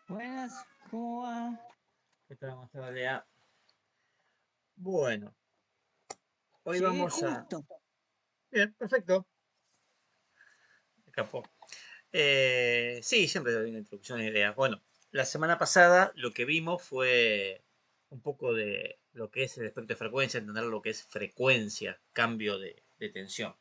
Buenas, ¿cómo va? ¿Qué tal, Lea? Bueno, hoy Llegué vamos a... justo. Bien, perfecto. Capó. Sí, siempre doy una introducción de ideas. Bueno, la semana pasada lo que vimos fue un poco de lo que es el espectro de frecuencia, entender lo que es frecuencia, cambio de tensión.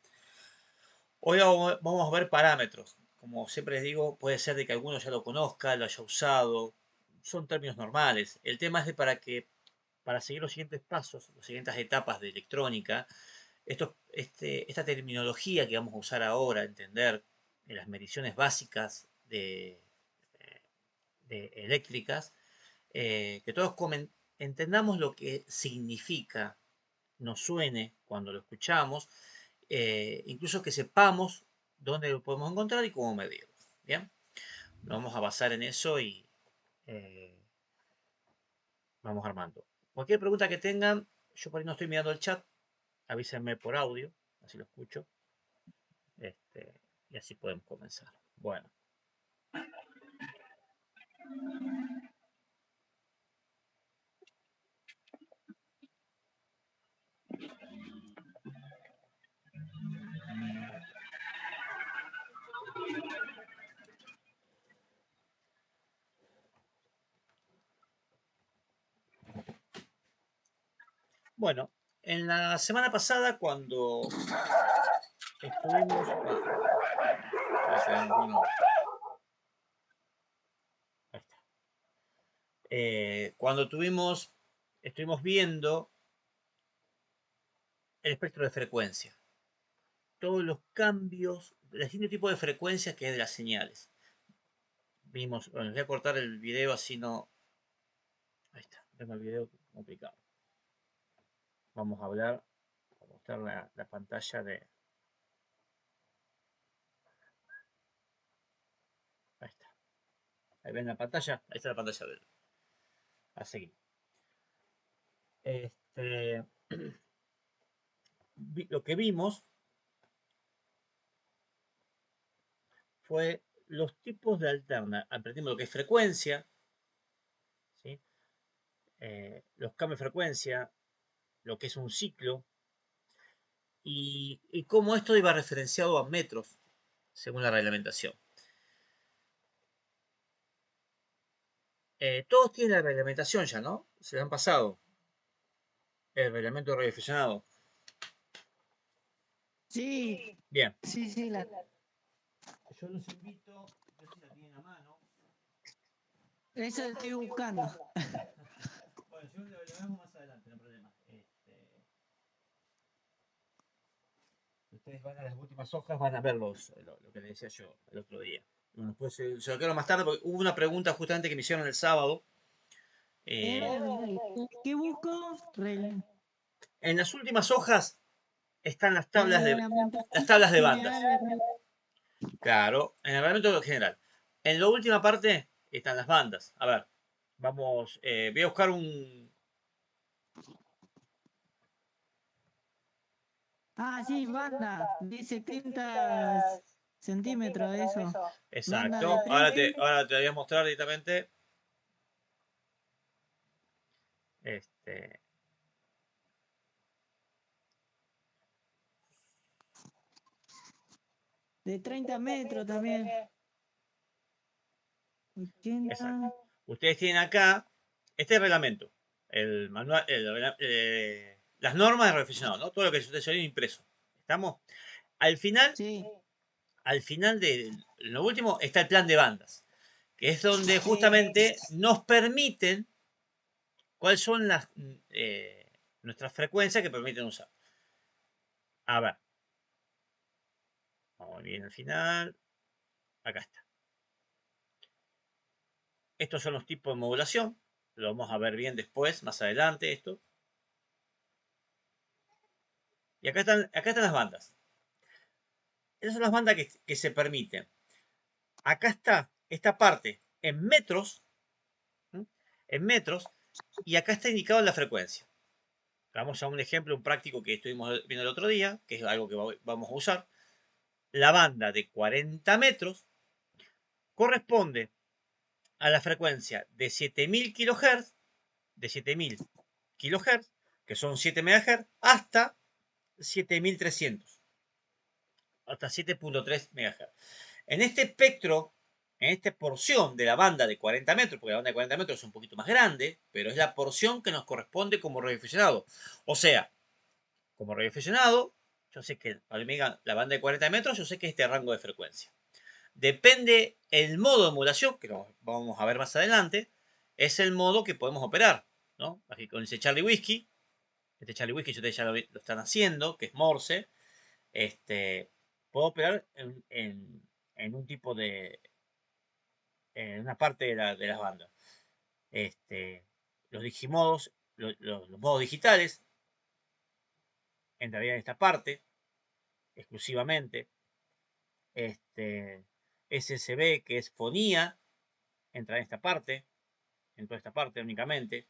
Hoy vamos a ver parámetros. Como siempre les digo, puede ser de que alguno ya lo conozca, lo haya usado. Son términos normales. El tema es de para seguir los siguientes pasos, las siguientes etapas de electrónica, esta terminología que vamos a usar ahora, entender en las mediciones básicas de eléctricas, que todos entendamos lo que significa, nos suene cuando lo escuchamos, incluso que sepamos dónde lo podemos encontrar y cómo medirlo. Bien, nos vamos a basar en eso y eh, vamos armando. Cualquier pregunta que tengan, yo por ahí no estoy mirando el chat, avísenme por audio, así lo escucho. Y así podemos comenzar. Bueno, bueno, en la semana pasada cuando estuvimos, ahí tenemos uno, ahí está. Cuando estuvimos viendo el espectro de frecuencia, todos los cambios, el distinto tipo de frecuencias que hay de las señales. Vimos, bueno, les voy a cortar el video así no, ahí está, tengo el video complicado. Vamos a hablar, a mostrar la pantalla de, ahí está. Ahí ven la pantalla, ahí está la pantalla verde. A seguir. Este, lo que vimos fue los tipos de alterna. Aprendimos lo que es frecuencia, ¿sí? Los cambios de frecuencia, lo que es un ciclo y cómo esto iba referenciado a metros según la reglamentación. Todos tienen la reglamentación ya, ¿no? Se le han pasado. El reglamento de radioaficionado. Sí, Bien. sí, Yo los invito, no sé si la tienen a mano. eso estoy buscando. Bueno, yo lo vemos más adelante, no hay problema. Ustedes van a las últimas hojas, van a ver lo que les decía yo el otro día. Bueno, después se lo quiero más tarde porque hubo una pregunta justamente que me hicieron el sábado. Eh, ¿Qué busco? en las últimas hojas están las Reglamentación tablas de bandas. general de Claro, en el reglamento general. En la última parte están las bandas. A ver, vamos, voy a buscar un... Ah, sí, banda. Dice 30 centímetros de eso. Banda de Exacto, 30. ahora te voy a mostrar directamente. Este, De 30 metros también. exacto. 80. Ustedes tienen acá este reglamento, el manual, las normas de reflexionado, ¿no? Todo lo que ustedes han impreso. ¿Estamos? Al final, Sí, al final de lo último está el plan de bandas, que es donde sí. justamente nos permiten cuáles son nuestras frecuencias que permiten usar. A ver, vamos bien al final. Acá está. Estos son los tipos de modulación. Lo vamos a ver bien después, más adelante, esto. Y acá están las bandas. Esas son las bandas que se permiten. Acá está esta parte en metros, ¿sí? En metros, y acá está indicado la frecuencia. Vamos a un ejemplo, un práctico que estuvimos viendo el otro día, que es algo que vamos a usar. La banda de 40 metros corresponde a la frecuencia de 7000 kHz, que son 7 MHz, hasta 7300, hasta 7.3 MHz. En este espectro, en esta porción de la banda de 40 metros, porque la banda de 40 metros es un poquito más grande, pero es la porción que nos corresponde como radioaficionado. O sea, como radioaficionado, yo sé que cuando me digan la banda de 40 metros, yo sé que es este rango de frecuencia. Depende el modo de modulación, que lo vamos a ver más adelante, es el modo que podemos operar, ¿no? Aquí con ese Charlie Whiskey, este Charlie Whiskey ustedes ya lo están haciendo, que es Morse, puedo operar en un tipo de, en una parte de las bandas. Los digimodos, los modos digitales, entrarían en esta parte exclusivamente. SSB, que es fonía, entra en esta parte, en toda esta parte únicamente.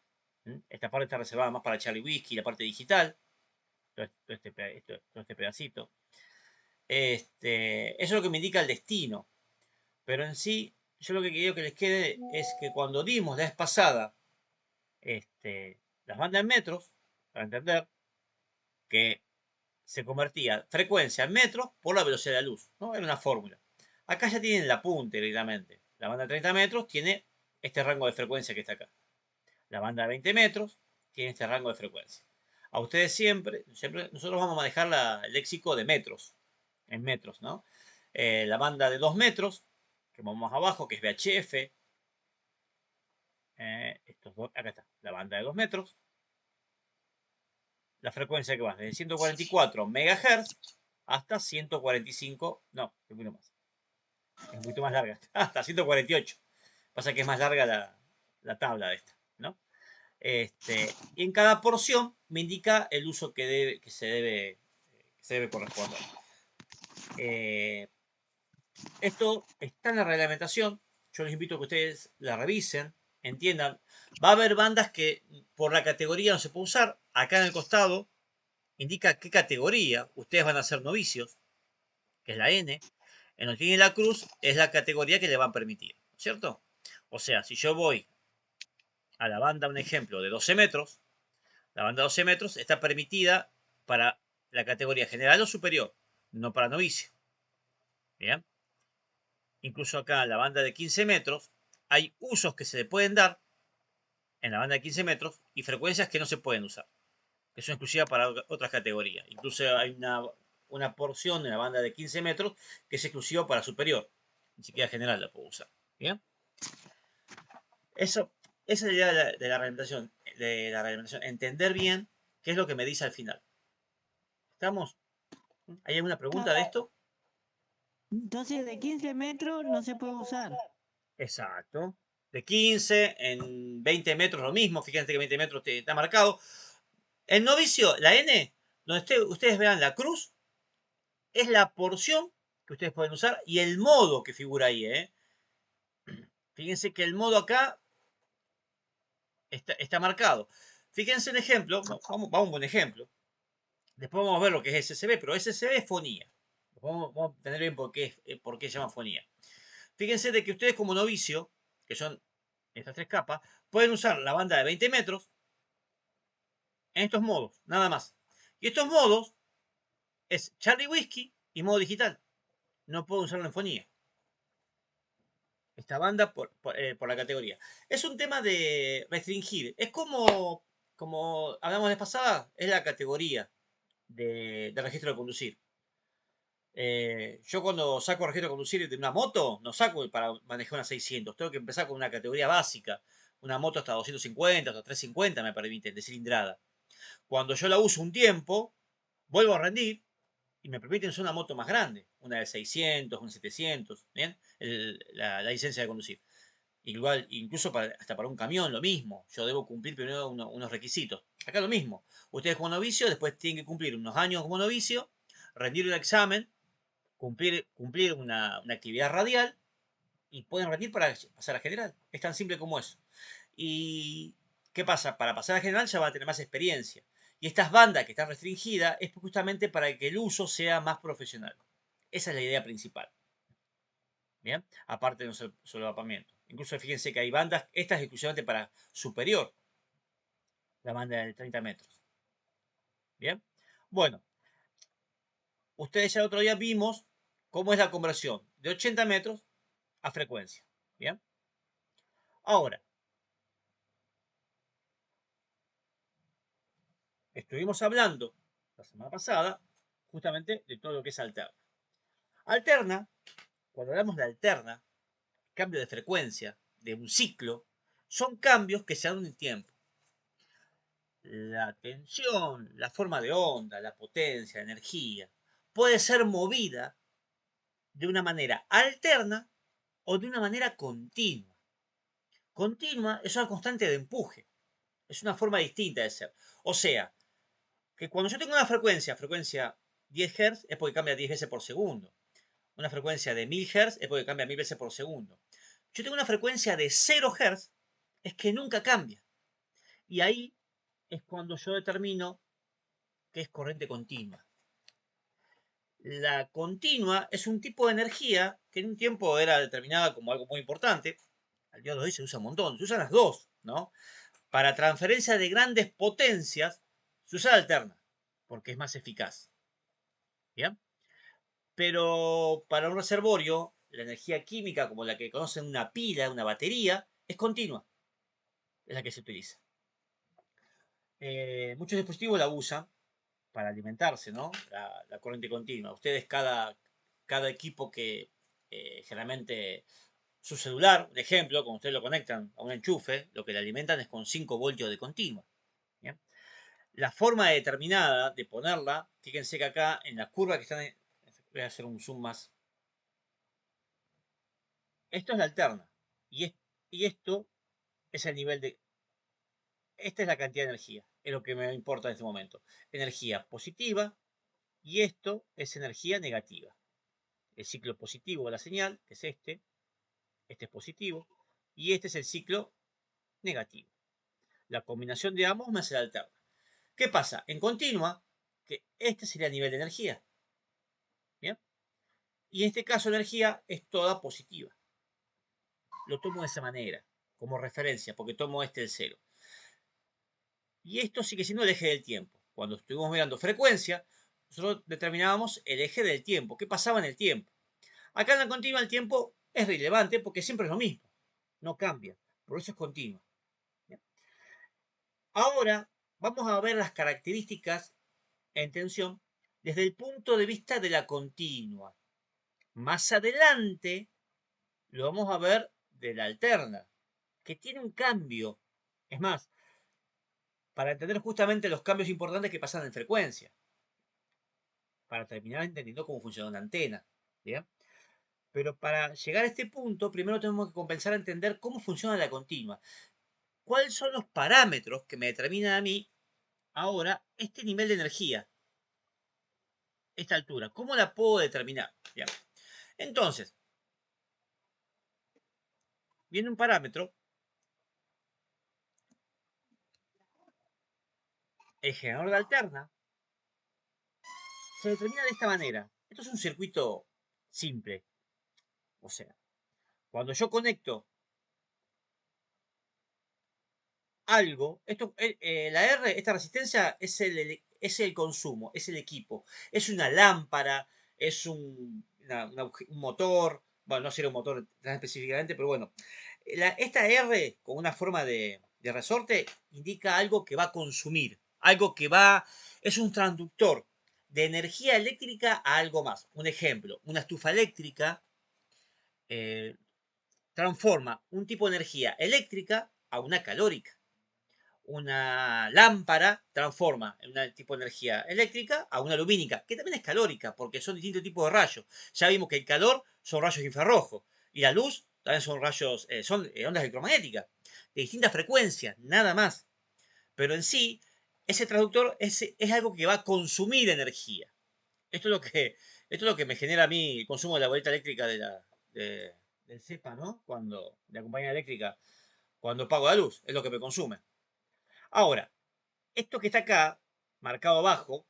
Esta parte está reservada más para Charlie Whiskey, la parte digital, todo este pedacito. Eso es lo que me indica el destino. Pero en sí, yo lo que quiero que les quede es que cuando dimos la vez pasada las bandas en metros, para entender que se convertía frecuencia en metros por la velocidad de la luz, ¿no? Era una fórmula. Acá ya tienen el apunte directamente. La banda de 30 metros tiene este rango de frecuencia que está acá. La banda de 20 metros tiene este rango de frecuencia. A ustedes siempre nosotros vamos a manejar el léxico de metros, en metros, ¿no? La banda de 2 metros, que vamos más abajo, que es VHF. Acá está, la banda de 2 metros. La frecuencia que va desde 144 MHz hasta 145, no, un poquito más. Es un poquito más larga, hasta 148. Pasa que es más larga la tabla de esta, ¿no? Y en cada porción me indica el uso que se debe corresponder. Esto está en la reglamentación. Yo les invito a que ustedes la revisen, entiendan. Va a haber bandas que por la categoría no se puede usar. Acá en el costado indica qué categoría. Ustedes van a ser novicios, que es la N. En donde tiene la cruz es la categoría que le van a permitir, ¿cierto? O sea, si yo voy a la banda, un ejemplo, de 12 metros, la banda de 12 metros está permitida para la categoría general o superior, no para novicio. ¿Bien? Incluso acá en la banda de 15 metros hay usos que se le pueden dar en la banda de 15 metros y frecuencias que no se pueden usar, que son exclusivas para otras categorías. Incluso hay una porción de la banda de 15 metros que es exclusiva para superior. Ni siquiera general la puedo usar. ¿Bien? Esa es la idea de la reglamentación. Entender bien qué es lo que me dice al final. ¿Estamos? ¿Hay alguna pregunta de esto? Entonces de 15 metros no se puede usar. Exacto. De 15, en 20 metros lo mismo. Fíjense que 20 metros está marcado. El novicio, la N, donde ustedes vean la cruz, es la porción que ustedes pueden usar y el modo que figura ahí. Fíjense que el modo acá está marcado. Fíjense un ejemplo. Vamos a un buen ejemplo. Después vamos a ver lo que es SSB, pero SSB es fonía. Vamos a entender bien por qué se llama fonía. Fíjense de que ustedes como novicio, que son estas tres capas, pueden usar la banda de 20 metros en estos modos, nada más. Y estos modos es Charlie Whiskey y modo digital. No puedo usarlo en fonía. Esta banda por la categoría. Es un tema de restringir. Es como hablamos de pasada, es la categoría de registro de conducir. Yo cuando saco registro de conducir de una moto, no saco para manejar una 600. Tengo que empezar con una categoría básica. Una moto hasta 250, hasta 350 me permiten de cilindrada. Cuando yo la uso un tiempo, vuelvo a rendir y me permiten usar una moto más grande. Una de 600, un 700, ¿bien? La licencia de conducir. Igual, incluso hasta para un camión, lo mismo. Yo debo cumplir primero unos requisitos. Acá lo mismo. Ustedes como novicio, después tienen que cumplir unos años como novicio, rendir un examen, cumplir una actividad radial y pueden rendir para pasar a general. Es tan simple como eso. ¿Y qué pasa? Para pasar a general ya van a tener más experiencia. Y estas bandas que están restringidas es justamente para que el uso sea más profesional. Esa es la idea principal. ¿Bien? Aparte de un solapamiento. Incluso fíjense que hay bandas, esta es exclusivamente para superior, la banda de 30 metros. Bien, bueno, ustedes ya el otro día vimos cómo es la conversión de 80 metros a frecuencia. Bien, ahora, estuvimos hablando la semana pasada justamente de todo lo que es alterna. Alterna, cuando hablamos de alterna, cambio de frecuencia, de un ciclo, son cambios que se dan en el tiempo. La tensión, la forma de onda, la potencia, la energía, puede ser movida de una manera alterna o de una manera continua. Continua es una constante de empuje, es una forma distinta de ser. O sea, que cuando yo tengo una frecuencia 10 Hz es porque cambia 10 veces por segundo. Una frecuencia de 1000 Hz es porque cambia 1000 veces por segundo. Yo tengo una frecuencia de 0 Hz, es que nunca cambia. Y ahí es cuando yo determino que es corriente continua. La continua es un tipo de energía que en un tiempo era determinada como algo muy importante. Al día de hoy se usa un montón. Se usan las dos, ¿no? Para transferencia de grandes potencias se usa la alterna, porque es más eficaz. ¿Bien? Pero para un reservorio, la energía química, como la que conocen una pila, una batería, es continua. Es la que se utiliza. Muchos dispositivos la usan para alimentarse, ¿no? La corriente continua. Ustedes, cada equipo que generalmente su celular, de ejemplo, cuando ustedes lo conectan a un enchufe, lo que le alimentan es con 5 voltios de continua. ¿Bien? La forma determinada de ponerla, fíjense que acá en la curva que están, voy a hacer un zoom más. Esto es la alterna. Y esto es el nivel de. Esta es la cantidad de energía. Es lo que me importa en este momento. Energía positiva y esto es energía negativa. El ciclo positivo de la señal, que es este es positivo, y este es el ciclo negativo. La combinación de ambos me hace la alterna. ¿Qué pasa? En continua, que este sería el nivel de energía. ¿Bien? Y en este caso la energía es toda positiva. Lo tomo de esa manera, como referencia, porque tomo este el cero. Y esto sigue siendo el eje del tiempo. Cuando estuvimos mirando frecuencia, nosotros determinábamos el eje del tiempo. ¿Qué pasaba en el tiempo? Acá en la continua el tiempo es relevante porque siempre es lo mismo. No cambia. Por eso es continua. Ahora vamos a ver las características en tensión desde el punto de vista de la continua. Más adelante lo vamos a ver de la alterna, que tiene un cambio. Es más, para entender justamente los cambios importantes que pasan en frecuencia, para terminar entendiendo cómo funciona una antena. ¿Bien? Pero para llegar a este punto, primero tenemos que comenzar a entender cómo funciona la continua. ¿Cuáles son los parámetros que me determinan a mí ahora este nivel de energía? Esta altura. ¿Cómo la puedo determinar? Bien. Entonces, viene un parámetro, el generador de alterna, se determina de esta manera. Esto es un circuito simple. O sea, cuando yo conecto algo, la R, esta resistencia es el consumo, es el equipo. Es una lámpara, es un motor, bueno, no sería un motor tan específicamente, pero bueno. Esta R con una forma de resorte indica algo que va a consumir, algo que es un transductor de energía eléctrica a algo más. Un ejemplo, una estufa eléctrica eh, transforma un tipo de energía eléctrica a una calórica. Una lámpara transforma un tipo de energía eléctrica a una lumínica, que también es calórica, porque son distintos tipos de rayos. Ya vimos que el calor son rayos infrarrojos y la luz también son rayos, son ondas electromagnéticas, de distintas frecuencias, nada más. Pero en sí, ese traductor es algo que va a consumir energía. Esto es lo que, esto es lo que me genera a mí el consumo de la boleta eléctrica del CEPA, ¿no? Cuando, de la compañía eléctrica, cuando pago la luz, es lo que me consume. Ahora, esto que está acá, marcado abajo,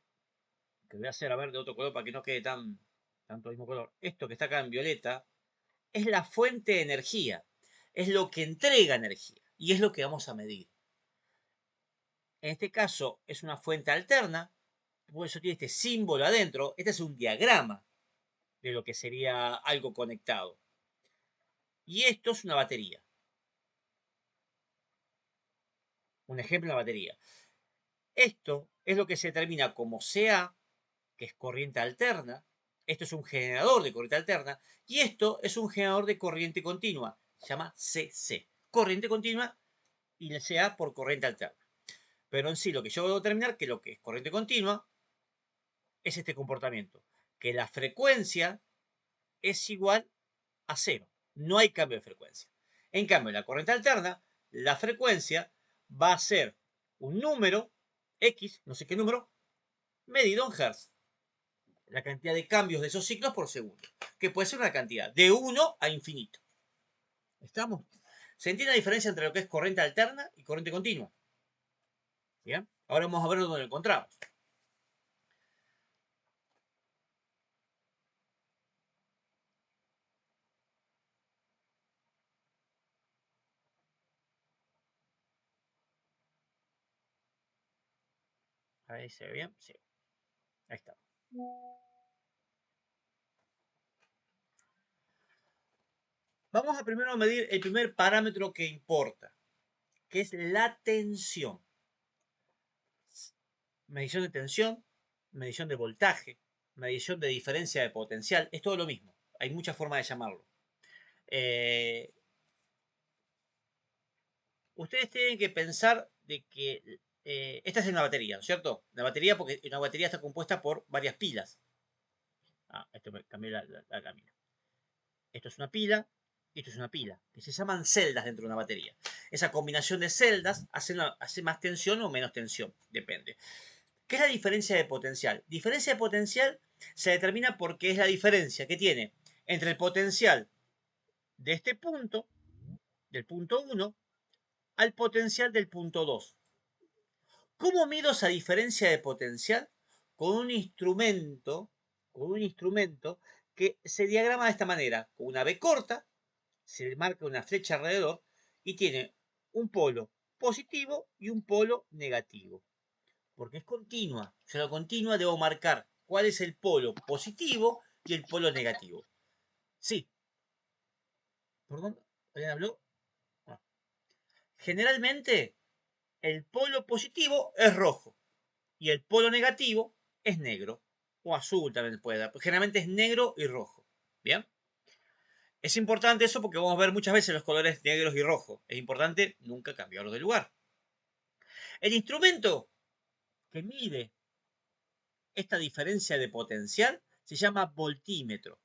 que voy a hacer a ver de otro color para que no quede tanto el mismo color. Esto que está acá en violeta es la fuente de energía. es lo que entrega energía y es lo que vamos a medir. En este caso es una fuente alterna, por eso tiene este símbolo adentro. Este es un diagrama de lo que sería algo conectado. Y esto es una batería. Un ejemplo de una batería. Esto es lo que se determina como CA, que es corriente alterna. Esto es un generador de corriente alterna. Y esto es un generador de corriente continua. Se llama CC. Corriente continua y el CA por corriente alterna. Pero en sí, lo que yo voy a determinar que lo que es corriente continua es este comportamiento. Que la frecuencia es igual a cero. No hay cambio de frecuencia. En cambio, en la corriente alterna, la frecuencia va a ser un número X, no sé qué número, medido en Hertz. La cantidad de cambios de esos ciclos por segundo. Que puede ser una cantidad de 1 a infinito. ¿Estamos? ¿Se entiende la diferencia entre lo que es corriente alterna y corriente continua? ¿Bien? Ahora vamos a ver dónde lo encontramos. Ahí se ve bien. Sí. Ahí está. Vamos a primero medir el primer parámetro que importa, que es la tensión. Medición de tensión, medición de voltaje, medición de diferencia de potencial, es todo lo mismo. Hay muchas formas de llamarlo. Ustedes tienen que pensar de que esta es una batería, ¿no es cierto? La batería, porque una batería está compuesta por varias pilas. Esto me cambié la camina. Esto es una pila, y esto es una pila, que se llaman celdas dentro de una batería. Esa combinación de celdas hace más tensión o menos tensión, depende. ¿Qué es la diferencia de potencial? Diferencia de potencial se determina porque es la diferencia que tiene entre el potencial de este punto, del punto 1, al potencial del punto 2. ¿Cómo mido esa diferencia de potencial? Con un instrumento que se diagrama de esta manera. Con una B corta, se le marca una flecha alrededor y tiene un polo positivo y un polo negativo. Porque es continua. Yo la continua debo marcar cuál es el polo positivo y el polo negativo. Sí. ¿Perdón? ¿Alguien habló? Ah. Generalmente, el polo positivo es rojo y el polo negativo es negro. O azul también puede dar. Generalmente es negro y rojo. ¿Bien? Es importante eso porque vamos a ver muchas veces los colores negros y rojos. Es importante nunca cambiarlos de lugar. El instrumento que mide esta diferencia de potencial se llama voltímetro.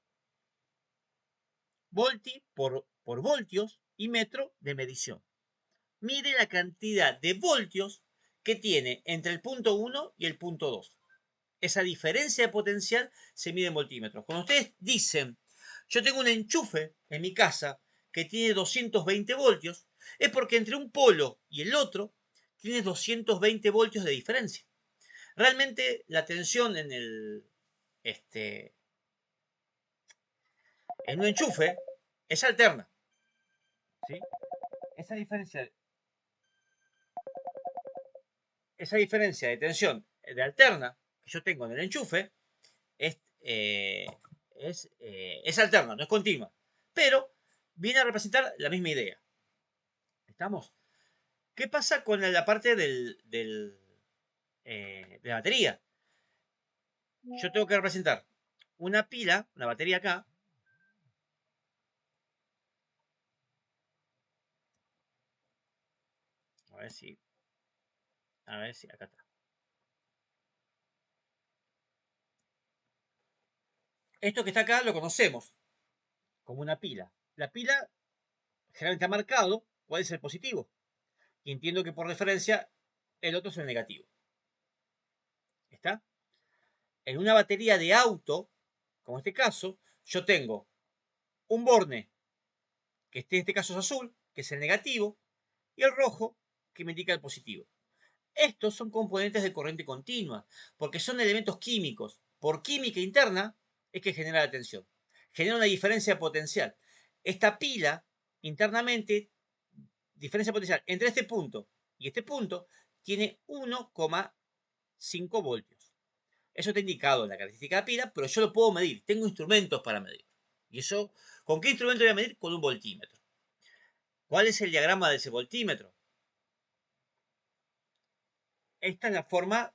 Volti por voltios y metro de medición. Mide la cantidad de voltios que tiene entre el punto 1 y el punto 2. Esa diferencia de potencial se mide en voltímetros. Cuando ustedes dicen, yo tengo un enchufe en mi casa que tiene 220 voltios, es porque entre un polo y el otro tiene 220 voltios de diferencia. Realmente la tensión en en un enchufe es alterna. ¿Sí? Esa diferencia de tensión de alterna que yo tengo en el enchufe es, es alterna, no es continua. Pero viene a representar la misma idea. ¿Estamos? ¿Qué pasa con la parte de la batería? Yo tengo que representar una pila, una batería acá. A ver si acá está. Esto que está acá lo conocemos como una pila. La pila generalmente ha marcado cuál es el positivo. Y entiendo que por referencia el otro es el negativo. ¿Está? En una batería de auto, como este caso, yo tengo un borne, que en este caso es azul, que es el negativo, y el rojo, que me indica el positivo. Estos son componentes de corriente continua, porque son elementos químicos. Por química interna es que genera la tensión. Genera una diferencia potencial. Esta pila internamente, diferencia potencial entre este punto y este punto tiene 1,5 voltios. Eso está indicado en la característica de la pila, pero yo lo puedo medir. Tengo instrumentos para medir. ¿Y eso con qué instrumento voy a medir? Con un voltímetro. ¿Cuál es el diagrama de ese voltímetro? Esta es la forma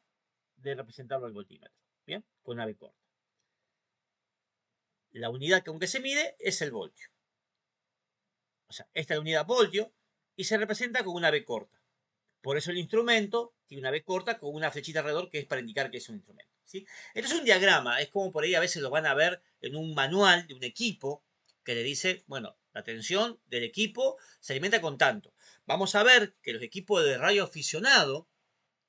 de representarlo el voltímetro. ¿Bien? Con una B corta. La unidad con que se mide es el voltio. O sea, esta es la unidad voltio y se representa con una B corta. Por eso el instrumento tiene una B corta con una flechita alrededor que es para indicar que es un instrumento. ¿Sí? Esto es un diagrama, es como por ahí a veces lo van a ver en un manual de un equipo que le dice, bueno, la tensión del equipo se alimenta con tanto. Vamos a ver que los equipos de radio aficionado,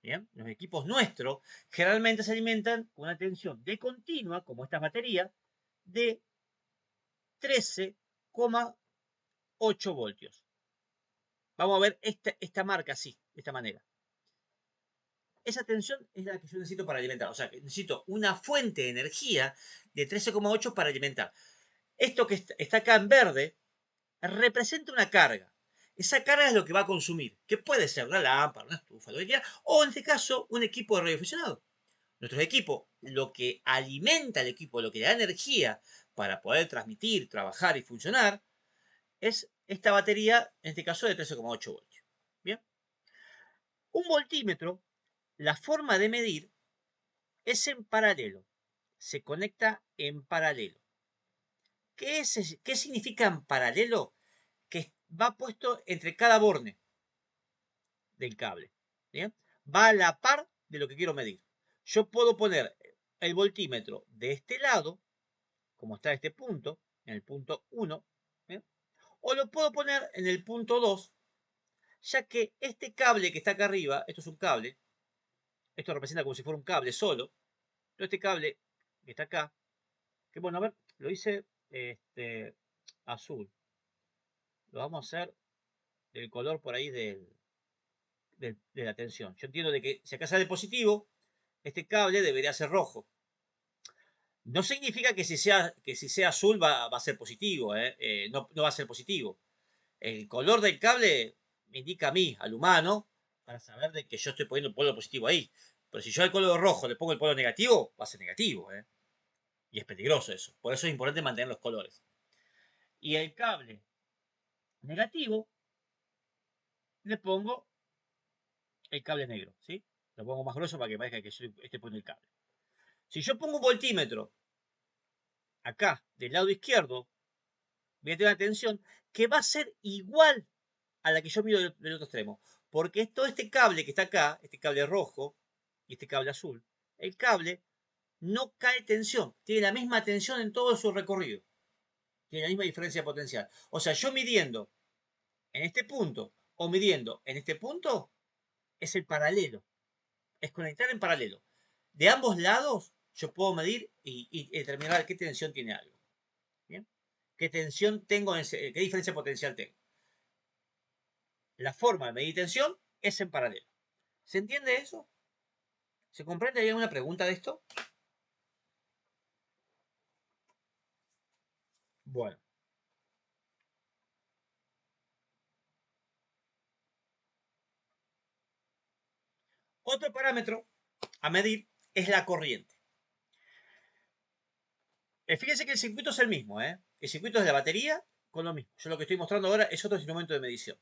¿bien? Los equipos nuestros, generalmente se alimentan con una tensión de continua, como estas baterías, de 13,8 voltios. Vamos a ver esta marca así, de esta manera. Esa tensión es la que yo necesito para alimentar. O sea, que necesito una fuente de energía de 13,8 para alimentar. Esto que está acá en verde representa una carga. Esa carga es lo que va a consumir, que puede ser una lámpara, una estufa, lo que quiera, o en este caso, un equipo de radioaficionado. Nuestro equipo, lo que alimenta al equipo, lo que le da energía para poder transmitir, trabajar y funcionar, es esta batería, en este caso de 13,8 voltios. Bien. Un voltímetro, la forma de medir es en paralelo. Se conecta en paralelo. ¿Qué significa en paralelo? Que va puesto entre cada borne del cable. ¿Bien? Va a la par de lo que quiero medir. Yo puedo poner el voltímetro de este lado, como está este punto, en el punto 1, ¿bien? O lo puedo poner en el punto 2, ya que este cable que está acá arriba, esto es un cable, esto representa como si fuera un cable solo, pero este cable que está acá, que bueno, a ver, lo hice azul. Lo vamos a hacer del color por ahí de la tensión. Yo entiendo de que si acá sale positivo, este cable debería ser rojo. No significa que si sea azul va a ser positivo, no va a ser positivo. El color del cable me indica a mí, al humano, para saber de que yo estoy poniendo el polo positivo ahí. Pero si yo al color rojo le pongo el polo negativo, va a ser negativo. Y es peligroso eso. Por eso es importante mantener los colores. Y el cable negativo le pongo el cable negro, ¿sí? Lo pongo más grueso para que parezca que yo esté poniendo el cable. Si yo pongo un voltímetro acá, del lado izquierdo, voy a tener una tensión que va a ser igual a la que yo mido del otro extremo. Porque todo este cable que está acá, este cable rojo y este cable azul, el cable no cae tensión, tiene la misma tensión en todo su recorrido. Tiene la misma diferencia potencial. O sea, yo midiendo en este punto o midiendo en este punto, es el paralelo. Es conectar en paralelo. De ambos lados yo puedo medir y determinar qué tensión tiene algo. ¿Bien? ¿Qué tensión tengo? Qué diferencia potencial tengo. La forma de medir tensión es en paralelo. ¿Se entiende eso? ¿Se comprende? ¿Hay alguna pregunta de esto? Bueno. Otro parámetro a medir es la corriente. Fíjense que el circuito es el mismo, ¿eh? El circuito es de la batería con lo mismo. Yo lo que estoy mostrando ahora es otro instrumento de medición.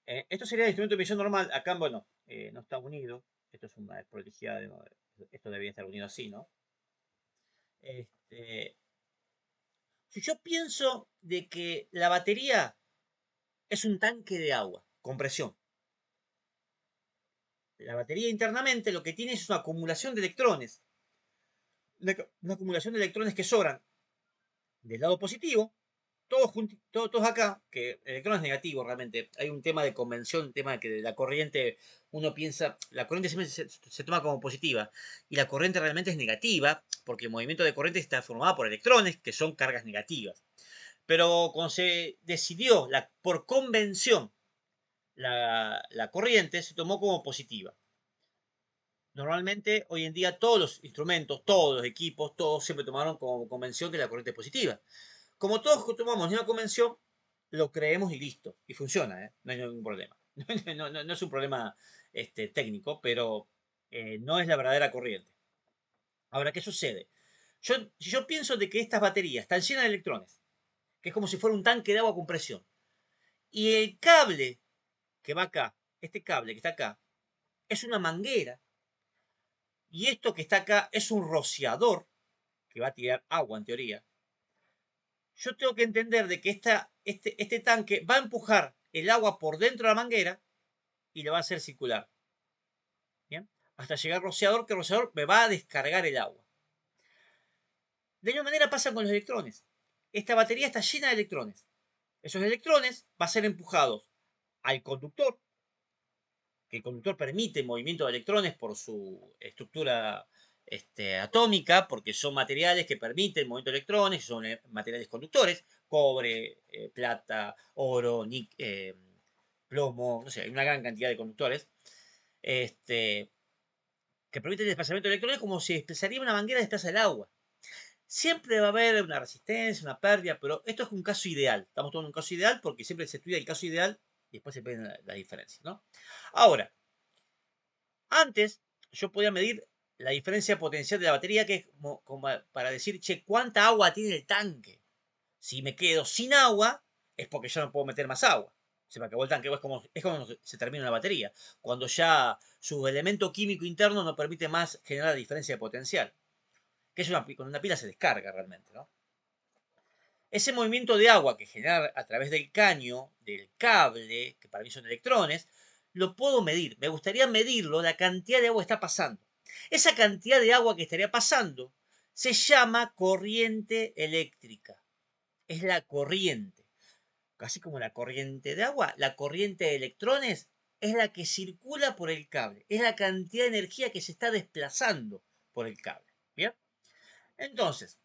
Esto sería el instrumento de medición normal. Acá, bueno, no está unido. Esto es una desprolijidad. Esto debería estar unido así, ¿no? Si yo pienso de que la batería es un tanque de agua con presión. La batería internamente lo que tiene es una acumulación de electrones. Una acumulación de electrones que sobran del lado positivo, todos acá, que electrones negativos realmente. Hay un tema de convención, un tema de que la corriente, uno piensa, la corriente siempre se toma como positiva, y la corriente realmente es negativa, porque el movimiento de corriente está formado por electrones, que son cargas negativas. Pero cuando se decidió por convención la corriente, se tomó como positiva. Normalmente, hoy en día, todos los instrumentos, todos los equipos, todos siempre tomaron como convención que la corriente es positiva. Como todos tomamos una convención, lo creemos y listo. Y funciona, ¿eh? No hay ningún problema. No es un problema técnico, pero no es la verdadera corriente. Ahora, ¿qué sucede? Si yo pienso de que estas baterías están llenas de electrones, que es como si fuera un tanque de agua con presión, y el cable que va acá, este cable que está acá, es una manguera, y esto que está acá es un rociador, que va a tirar agua en teoría, yo tengo que entender de que este tanque va a empujar el agua por dentro de la manguera y lo va a hacer circular. ¿Bien? Hasta llegar al rociador, que el rociador me va a descargar el agua. De la misma manera pasa con los electrones. Esta batería está llena de electrones. Esos electrones van a ser empujados al conductor, que el conductor permite el movimiento de electrones por su estructura atómica, porque son materiales que permiten el movimiento de electrones, son materiales conductores, cobre, plata, oro, plomo, no sé, hay una gran cantidad de conductores, que permiten el desplazamiento de electrones como si desplazaría una manguera desplaza el agua. Siempre va a haber una resistencia, una pérdida, pero esto es un caso ideal. Estamos tomando un caso ideal porque siempre se estudia el caso ideal y después se ven las diferencias, ¿no? Ahora, antes yo podía medir la diferencia potencial de la batería, que es como para decir, che, ¿cuánta agua tiene el tanque? Si me quedo sin agua, es porque ya no puedo meter más agua. Se me acabó el tanque, es como se termina una batería, cuando ya su elemento químico interno no permite más generar la diferencia de potencial. Que es cuando una pila se descarga realmente, ¿no? Ese movimiento de agua que genera a través del caño, del cable, que para mí son electrones, lo puedo medir. Me gustaría medirlo, la cantidad de agua que está pasando. Esa cantidad de agua que estaría pasando se llama corriente eléctrica. Es la corriente. Así como la corriente de agua, la corriente de electrones es la que circula por el cable. Es la cantidad de energía que se está desplazando por el cable. ¿Bien? Entonces,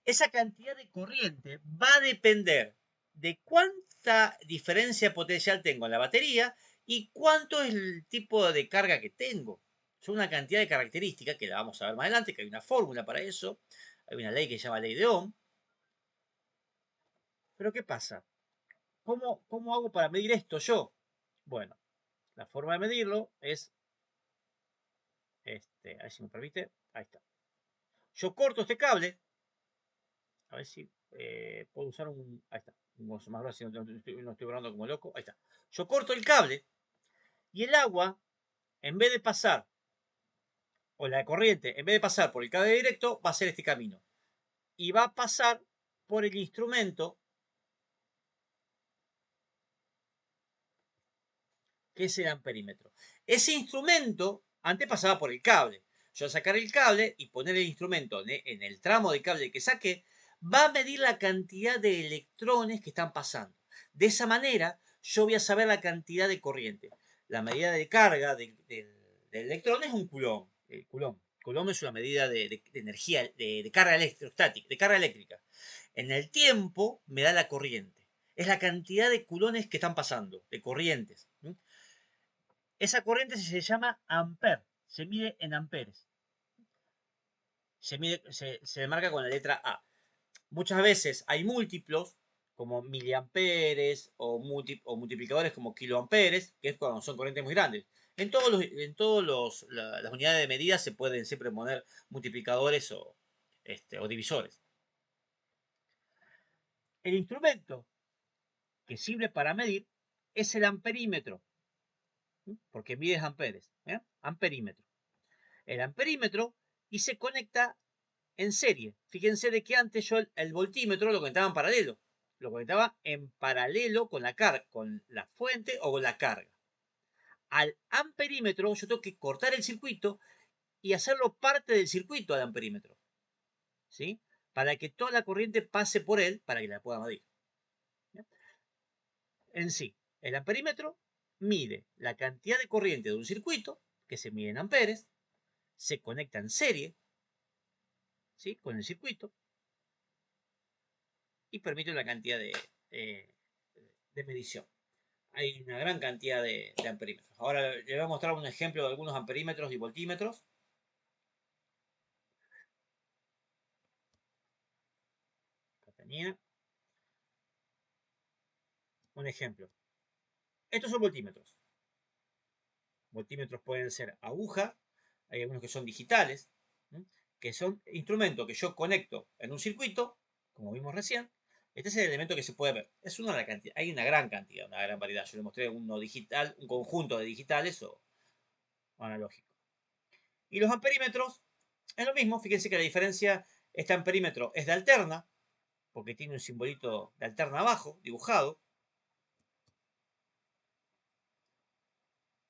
esa cantidad de corriente va a depender de cuánta diferencia potencial tengo en la batería y cuánto es el tipo de carga que tengo. Son una cantidad de características que la vamos a ver más adelante, que hay una fórmula para eso, hay una ley que se llama ley de Ohm. Pero ¿qué pasa? ¿Cómo hago para medir esto yo? Bueno, la forma de medirlo es, a ver si me permite, ahí está. Yo corto este cable, a ver si puedo usar un. Ahí está. Un gozo más grueso, no estoy hablando como loco. Ahí está. Yo corto el cable y el agua, en vez de pasar, o la corriente, en vez de pasar por el cable directo, va a hacer este camino. Y va a pasar por el instrumento, que es el amperímetro. Ese instrumento antes pasaba por el cable. Yo al sacar el cable y poner el instrumento en el tramo de cable que saqué, va a medir la cantidad de electrones que están pasando. De esa manera, yo voy a saber la cantidad de corriente. La medida de carga del electrón es un coulomb. El coulomb. Coulomb es una medida de energía, de carga electrostática, de carga eléctrica. En el tiempo me da la corriente. Es la cantidad de coulombs que están pasando, de corrientes. Esa corriente se llama ampere, se mide en amperes. Se marca con la letra A. Muchas veces hay múltiplos, como miliamperes, o multiplicadores como kiloamperes, que es cuando son corrientes muy grandes. Las unidades de medida se pueden siempre poner multiplicadores o divisores. El instrumento que sirve para medir es el amperímetro, porque mide amperes. Amperímetro. El amperímetro y se conecta en serie. Fíjense de que antes yo el voltímetro lo conectaba en paralelo. Lo conectaba en paralelo con con la fuente o con la carga. Al amperímetro yo tengo que cortar el circuito y hacerlo parte del circuito al amperímetro. ¿Sí? Para que toda la corriente pase por él para que la pueda medir. En sí, el amperímetro mide la cantidad de corriente de un circuito, que se mide en amperes, se conecta en serie, ¿sí? Con el circuito, y permite una cantidad de medición. Hay una gran cantidad de amperímetros. Ahora les voy a mostrar un ejemplo de algunos amperímetros y voltímetros. Acá tenía. un ejemplo. Estos son voltímetros. Voltímetros pueden ser aguja, hay algunos que son digitales, que son instrumentos que yo conecto en un circuito, como vimos recién. Este es el elemento que se puede ver. Es una de la cantidad. Hay una gran cantidad, una gran variedad. Yo le mostré uno digital, un conjunto de digitales o analógicos. Y los amperímetros es lo mismo. Fíjense que la diferencia, este amperímetro es de alterna, porque tiene un simbolito de alterna abajo, dibujado.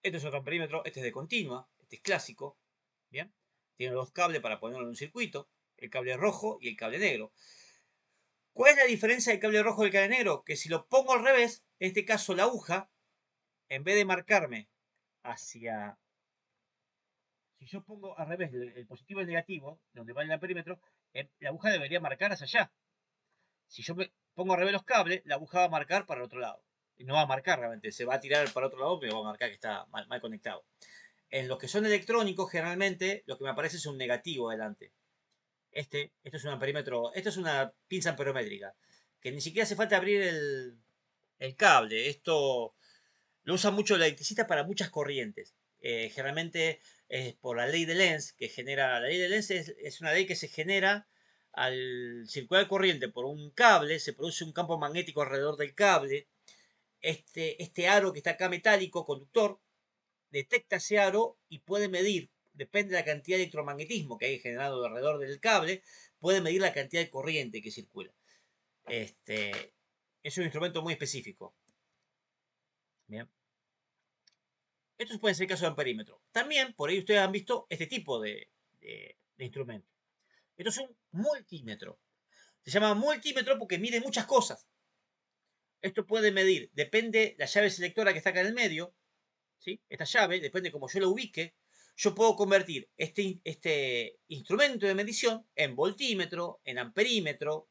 Este es otro amperímetro, este es de continua, este es clásico. Bien, tiene dos cables para ponerlo en un circuito, el cable rojo y el cable negro. ¿Cuál es la diferencia del cable rojo y el cable negro? Que si lo pongo al revés, en este caso la aguja, en vez de marcarme hacia... Si yo pongo al revés el positivo y el negativo, donde va el perímetro, la aguja debería marcar hacia allá. Si yo me pongo al revés los cables, la aguja va a marcar para el otro lado. Y no va a marcar realmente, se va a tirar para otro lado, pero va a marcar que está mal conectado. En los que son electrónicos, generalmente, lo que me aparece es un negativo adelante. Esto es un amperímetro, esto es una pinza amperométrica, que ni siquiera hace falta abrir el cable. Esto lo usa mucho el electricista para muchas corrientes. Generalmente es por la ley de Lenz, que genera. La ley de Lenz es una ley que se genera al circular corriente por un cable, se produce un campo magnético alrededor del cable. Este aro que está acá metálico, conductor, detecta ese aro y puede medir, depende de la cantidad de electromagnetismo que hay generado alrededor del cable, puede medir la cantidad de corriente que circula. Es un instrumento muy específico. Bien. Estos pueden ser casos de amperímetro. También, por ahí ustedes han visto este tipo de instrumento. Esto es un multímetro. Se llama multímetro porque mide muchas cosas. Esto puede medir, depende la llave selectora que está acá en el medio, ¿sí? Esta llave, depende de cómo yo la ubique, yo puedo convertir este instrumento de medición en voltímetro, en amperímetro.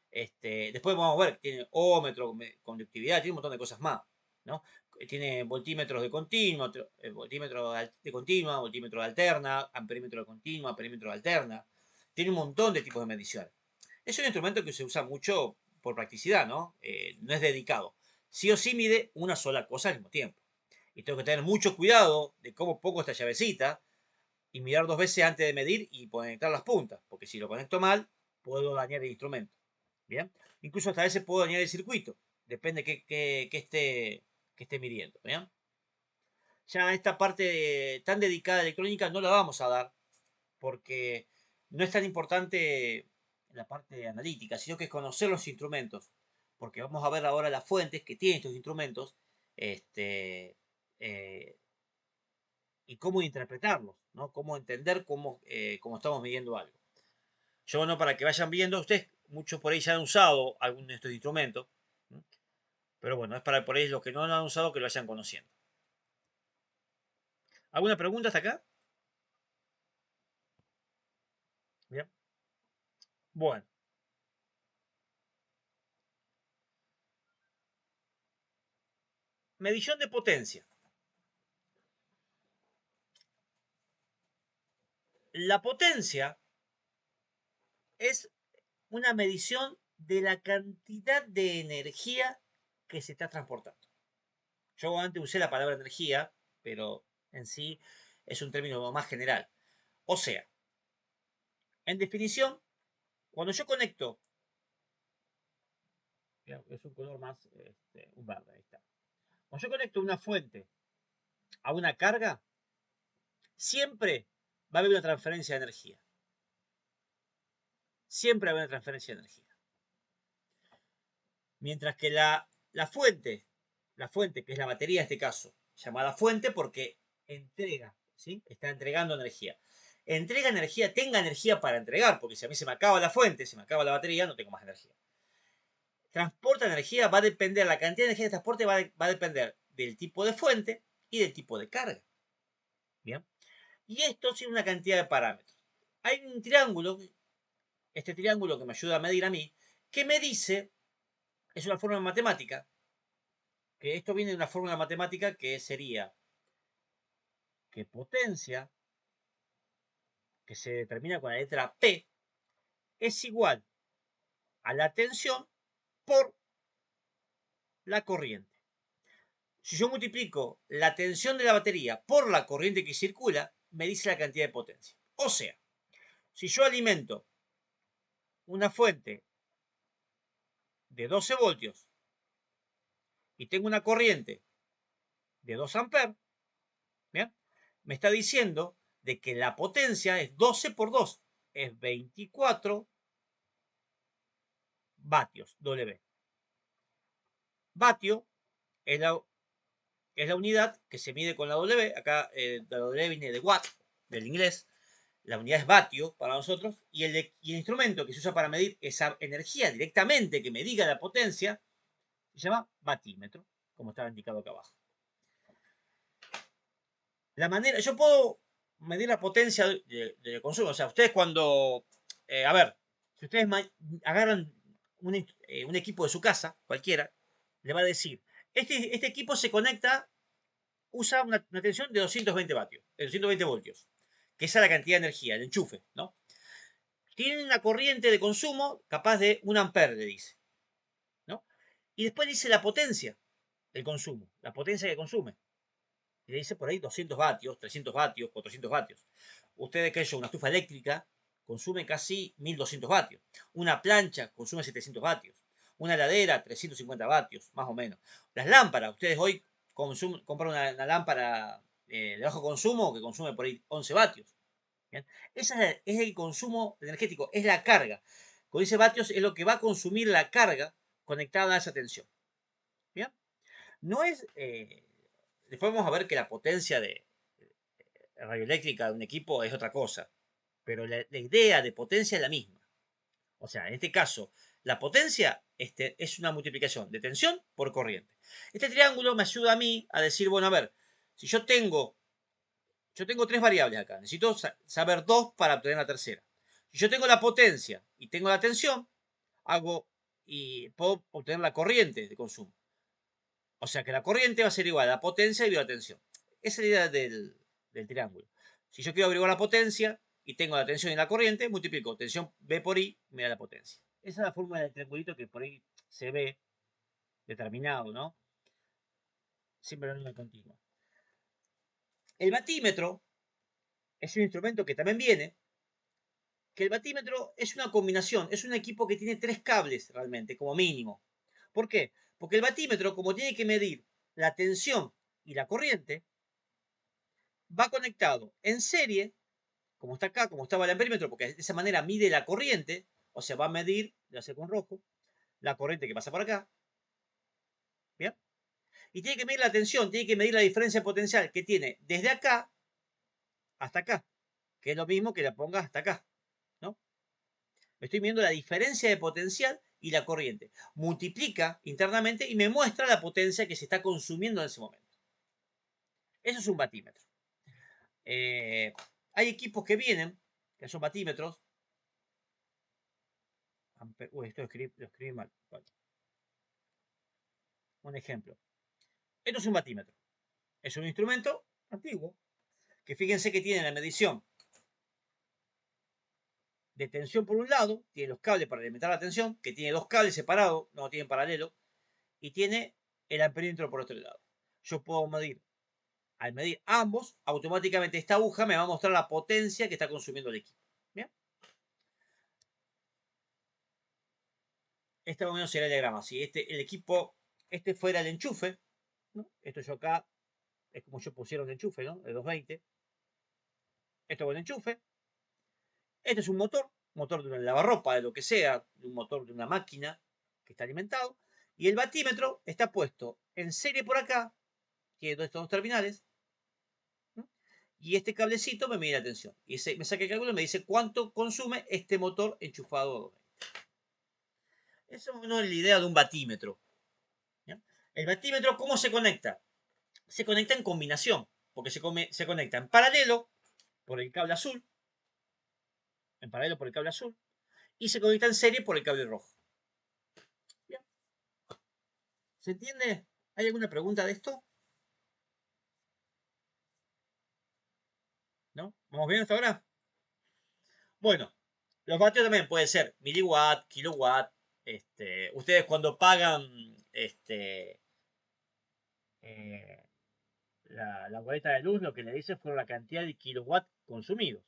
Después vamos a ver que tiene ómetro, conductividad, tiene un montón de cosas más, ¿no? Tiene voltímetros de continua, voltímetro de continua, voltímetro de alterna, amperímetro de continua, amperímetro de alterna. Tiene un montón de tipos de mediciones. Es un instrumento que se usa mucho por practicidad, ¿no? No es dedicado. Sí o sí mide una sola cosa al mismo tiempo. Y tengo que tener mucho cuidado de cómo pongo esta llavecita y mirar dos veces antes de medir y conectar las puntas, porque si lo conecto mal, puedo dañar el instrumento. Bien, incluso hasta a veces puedo dañar el circuito, depende que esté midiendo. Bien, ya esta parte tan dedicada a electrónica no la vamos a dar porque no es tan importante la parte analítica, sino que es conocer los instrumentos, porque vamos a ver ahora las fuentes que tienen estos instrumentos, eh, y cómo interpretarlos, ¿no? Cómo entender cómo estamos midiendo algo. Yo, bueno, para que vayan viendo, ustedes, muchos por ahí ya han usado algunos de estos instrumentos, ¿no? Pero bueno, es para por ahí los que no lo han usado que lo vayan conociendo. ¿Alguna pregunta hasta acá? Bien. Bueno, medición de potencia. La potencia es una medición de la cantidad de energía que se está transportando. Yo antes usé la palabra energía, pero en sí es un término más general. O sea, en definición, cuando yo conecto, es un color más, un verde, ahí está. Cuando yo conecto una fuente a una carga, siempre va a haber una transferencia de energía. Siempre va a haber una transferencia de energía. Mientras que la fuente, que es la batería en este caso, llamada fuente porque entrega, ¿sí? Está entregando energía. Entrega energía, tenga energía para entregar, porque si a mí se me acaba la fuente, se me acaba la batería, no tengo más energía. Transporta energía, va a depender, la cantidad de energía de transporte va a depender del tipo de fuente y del tipo de carga. Bien. Y esto tiene una cantidad de parámetros. Hay un triángulo, este triángulo que me ayuda a medir a mí, que me dice, es una fórmula matemática, que esto viene de una fórmula matemática que sería que potencia, que se determina con la letra P, es igual a la tensión por la corriente. Si yo multiplico la tensión de la batería por la corriente que circula, me dice la cantidad de potencia. O sea, si yo alimento una fuente de 12 voltios y tengo una corriente de 2 amperes, ¿bien? Me está diciendo de que la potencia es 12 por 2, es 24 vatios, W. Vatio es la unidad que se mide con la W. Acá la W viene de watt, del inglés. La unidad es vatio para nosotros. Y el instrumento que se usa para medir esa energía directamente, que me diga la potencia, se llama batímetro, como estaba indicado acá abajo. Yo puedo medir la potencia de consumo. O sea, ustedes cuando, a ver, si ustedes agarran un equipo de su casa, cualquiera, le va a decir, este equipo se conecta, usa una tensión de 220 vatios, de 220 voltios, que esa es la cantidad de energía, el enchufe, ¿no? Tiene una corriente de consumo capaz de 1 ampere, le dice, ¿no? Y después dice la potencia del consumo, la potencia que consume. Y le dice por ahí 200 vatios, 300 vatios, 400 vatios. Ustedes que una estufa eléctrica consume casi 1200 vatios. Una plancha consume 700 vatios. Una heladera 350 vatios, más o menos. Las lámparas, ustedes hoy compran una lámpara de bajo consumo que consume por ahí 11 vatios. ¿Bien? Ese es el consumo energético, es la carga. Con ese vatios es lo que va a consumir la carga conectada a esa tensión. ¿Bien? No es... después vamos a ver que la potencia de radioeléctrica de un equipo es otra cosa, pero la idea de potencia es la misma. O sea, en este caso, la potencia es una multiplicación de tensión por corriente. Este triángulo me ayuda a mí a decir, bueno, a ver, si yo tengo 3 variables acá, necesito saber 2 para obtener la tercera. Si yo tengo la potencia y tengo la tensión, puedo obtener la corriente de consumo. O sea que la corriente va a ser igual a la potencia y a la tensión. Esa es la idea del triángulo. Si yo quiero averiguar la potencia y tengo la tensión y la corriente, multiplico tensión B por I, me da la potencia. Esa es la fórmula del triangulito que por ahí se ve determinado, ¿no? Siempre en una continua. El batímetro es un instrumento que también viene, que el batímetro es una combinación, es un equipo que tiene 3 cables realmente, como mínimo. ¿Por qué? Porque el batímetro, como tiene que medir la tensión y la corriente, va conectado en serie, como está acá, como estaba el amperímetro, porque de esa manera mide la corriente, o sea, va a medir, lo hace con rojo, la corriente que pasa por acá, ¿bien? Y tiene que medir la tensión, tiene que medir la diferencia potencial que tiene desde acá hasta acá, que es lo mismo que la ponga hasta acá, ¿no? Me estoy midiendo la diferencia de potencial y la corriente. Multiplica internamente y me muestra la potencia que se está consumiendo en ese momento. Eso es un batímetro. Hay equipos que vienen, que son batímetros. Uy, esto lo escribí mal. Vale. Un ejemplo. Esto es un batímetro. Es un instrumento antiguo que fíjense que tiene la medición de tensión por un lado, tiene los cables para alimentar la tensión, que tiene 2 cables separados, no tienen paralelo, y tiene el amperímetro por otro lado. Yo puedo medir, al medir ambos, automáticamente esta aguja me va a mostrar la potencia que está consumiendo el equipo. ¿Bien? Este más o menos será el diagrama. Si el equipo, fuera el enchufe, ¿no? Esto yo acá, es como yo pusiera un enchufe, ¿no? De 220. Esto es el enchufe. Este es un motor de una lavarropa, de lo que sea, de un motor de una máquina que está alimentado. Y el batímetro está puesto en serie por acá, tiene estos 2 terminales. ¿No? Y este cablecito me mide la tensión. Y me saca el cálculo y me dice cuánto consume este motor enchufado. Esa no es la idea de un batímetro. ¿Ya? El batímetro, ¿cómo se conecta? Se conecta en combinación, porque se conecta en paralelo por el cable azul, y se conecta en serie por el cable rojo. ¿Bien? ¿Se entiende? ¿Hay alguna pregunta de esto? ¿No? ¿Vamos bien hasta ahora? Bueno, los vatios también pueden ser miliwatt, kilowatt. Ustedes cuando pagan eh, la boleta de luz lo que le dice fue la cantidad de kilowatts consumidos.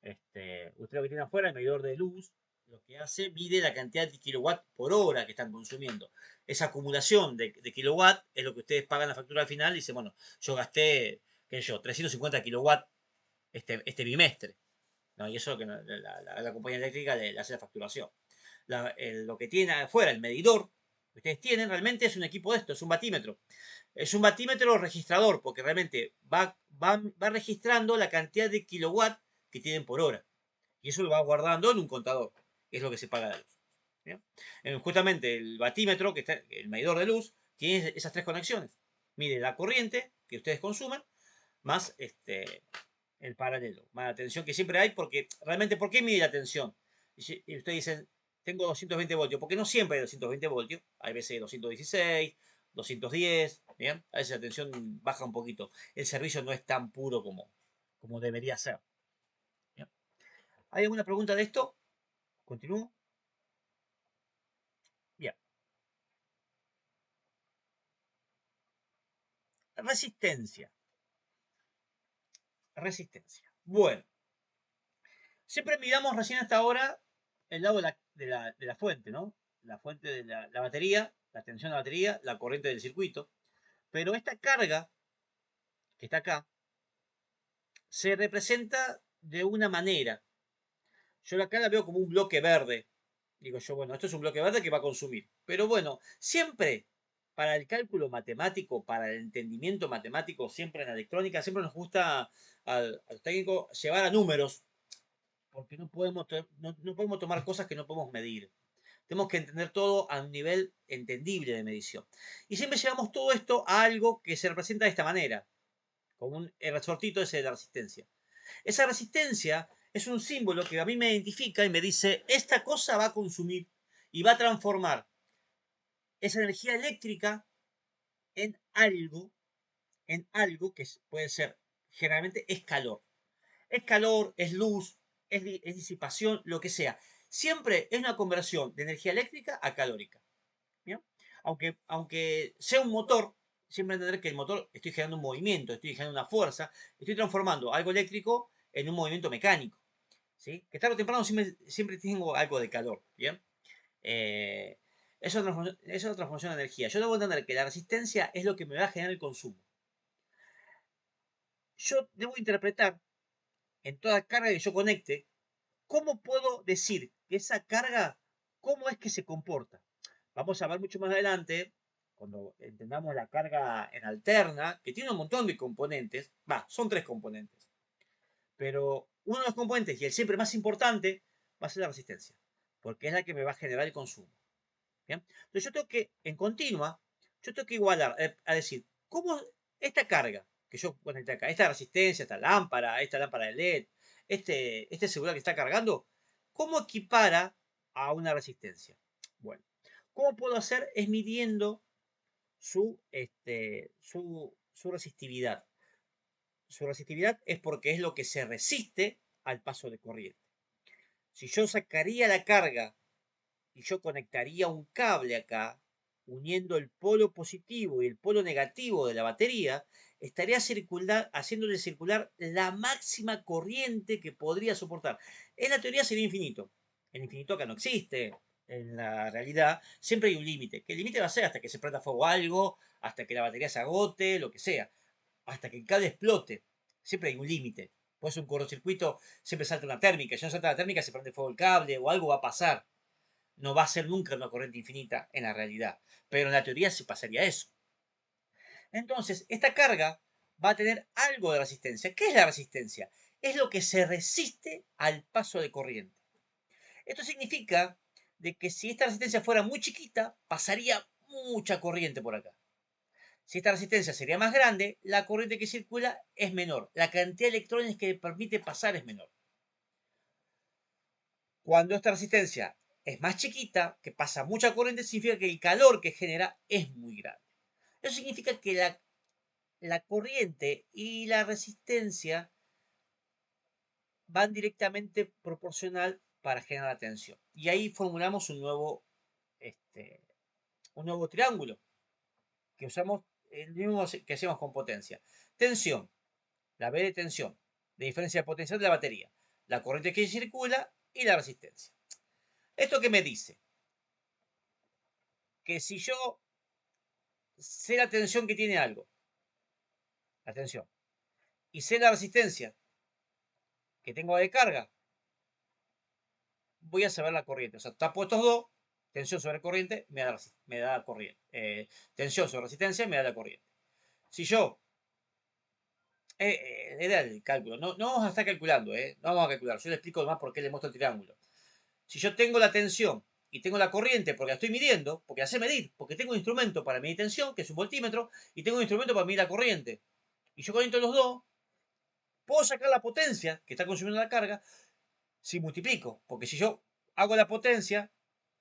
Usted lo que tiene afuera, el medidor de luz, lo que hace, mide la cantidad de kilowatt por hora que están consumiendo. Esa acumulación de kilowatt es lo que ustedes pagan la factura al final y dicen, bueno, yo gasté, qué sé yo, 350 kilowatt este bimestre. ¿No? Y eso es lo que la compañía eléctrica le hace la facturación. Lo que tiene afuera, el medidor que ustedes tienen, realmente es un equipo de esto, es un batímetro. Es un batímetro registrador, porque realmente va registrando la cantidad de kilowatt que tienen por hora. Y eso lo va guardando en un contador, que es lo que se paga la luz. ¿Bien? Justamente el batímetro, que está, el medidor de luz, tiene esas tres conexiones. Mide la corriente que ustedes consumen, más el paralelo, más la tensión que siempre hay, porque realmente, ¿por qué mide la tensión? Y ustedes dicen, tengo 220 voltios, porque no siempre hay 220 voltios, hay veces 216, 210, ¿bien? A veces la tensión baja un poquito, el servicio no es tan puro como debería ser. ¿Bien? ¿Hay alguna pregunta de esto? ¿Continúo? Bien. Resistencia. Resistencia. Bueno, siempre miramos recién hasta ahora el lado de la fuente, ¿no? La fuente de la batería, la tensión de la batería, la corriente del circuito. Pero esta carga que está acá se representa de una manera. Yo acá la veo como un bloque verde. Digo yo, bueno, esto es un bloque verde que va a consumir. Pero bueno, siempre para el cálculo matemático, para el entendimiento matemático, siempre en la electrónica, siempre nos gusta al técnico llevar a números, porque no podemos tomar cosas que no podemos medir. Tenemos que entender todo a un nivel entendible de medición. Y siempre llevamos todo esto a algo que se representa de esta manera, como el resortito ese de la resistencia. Esa resistencia es un símbolo que a mí me identifica y me dice, esta cosa va a consumir y va a transformar esa energía eléctrica en algo que puede ser, generalmente es calor. Es calor, es luz, es disipación, lo que sea. Siempre es una conversión de energía eléctrica a calórica. ¿Bien? Aunque sea un motor, siempre entender que el motor estoy generando un movimiento, estoy generando una fuerza, estoy transformando algo eléctrico en un movimiento mecánico. ¿Sí? Que tarde o temprano siempre tengo algo de calor. ¿Bien? Eh, es otra función de energía. Yo debo entender que la resistencia es lo que me va a generar el consumo. Yo debo interpretar en toda carga que yo conecte, ¿cómo puedo decir que esa carga, cómo es que se comporta? Vamos a ver mucho más adelante, cuando entendamos la carga en alterna, que tiene un montón de componentes, son tres componentes, pero uno de los componentes, y el siempre más importante, va a ser la resistencia, porque es la que me va a generar el consumo. ¿Bien? Entonces yo tengo que, en continua, yo tengo que igualar, a decir, ¿cómo esta carga que yo conecté acá, esta resistencia, esta lámpara de LED, este celular que está cargando, cómo equipara a una resistencia? Bueno, ¿cómo puedo hacer? Es midiendo su resistividad. Su resistividad es porque es lo que se resiste al paso de corriente. Si yo sacaría la carga y yo conectaría un cable acá, uniendo el polo positivo y el polo negativo de la batería, estaría haciéndole circular la máxima corriente que podría soportar. En la teoría sería infinito. El infinito acá no existe. En la realidad siempre hay un límite. ¿Qué límite va a ser? Hasta que se prenda fuego algo, hasta que la batería se agote, lo que sea. Hasta que el cable explote. Siempre hay un límite. Puede ser un cortocircuito, siempre salta una térmica. Si no salta la térmica, se prende fuego el cable o algo va a pasar. No va a ser nunca una corriente infinita en la realidad, pero en la teoría sí pasaría eso. Entonces, esta carga va a tener algo de resistencia. ¿Qué es la resistencia? Es lo que se resiste al paso de corriente. Esto significa de que si esta resistencia fuera muy chiquita, pasaría mucha corriente por acá. Si esta resistencia sería más grande, la corriente que circula es menor. La cantidad de electrones que permite pasar es menor. Cuando esta resistencia es más chiquita, que pasa mucha corriente, significa que el calor que genera es muy grande. Eso significa que la corriente y la resistencia van directamente proporcional para generar la tensión. Y ahí formulamos un nuevo un nuevo triángulo que usamos el mismo que hacemos con potencia. Tensión, la B de tensión, de diferencia de potencial de la batería, la corriente que circula y la resistencia. ¿Esto qué me dice? Que si yo sé la tensión que tiene algo, la tensión, y sé la resistencia que tengo de carga, voy a saber la corriente. O sea, tapo estos dos, tensión sobre corriente, me da corriente. Tensión sobre resistencia, me da la corriente. Si yo, era el cálculo, no vamos a estar calculando, no vamos a calcular. Yo le explico más por qué le muestro el triángulo. Si yo tengo la tensión y tengo la corriente porque la estoy midiendo, porque la sé medir, porque tengo un instrumento para medir tensión, que es un voltímetro, y tengo un instrumento para medir la corriente, y yo conecto los dos, puedo sacar la potencia que está consumiendo la carga si multiplico, porque si yo hago la potencia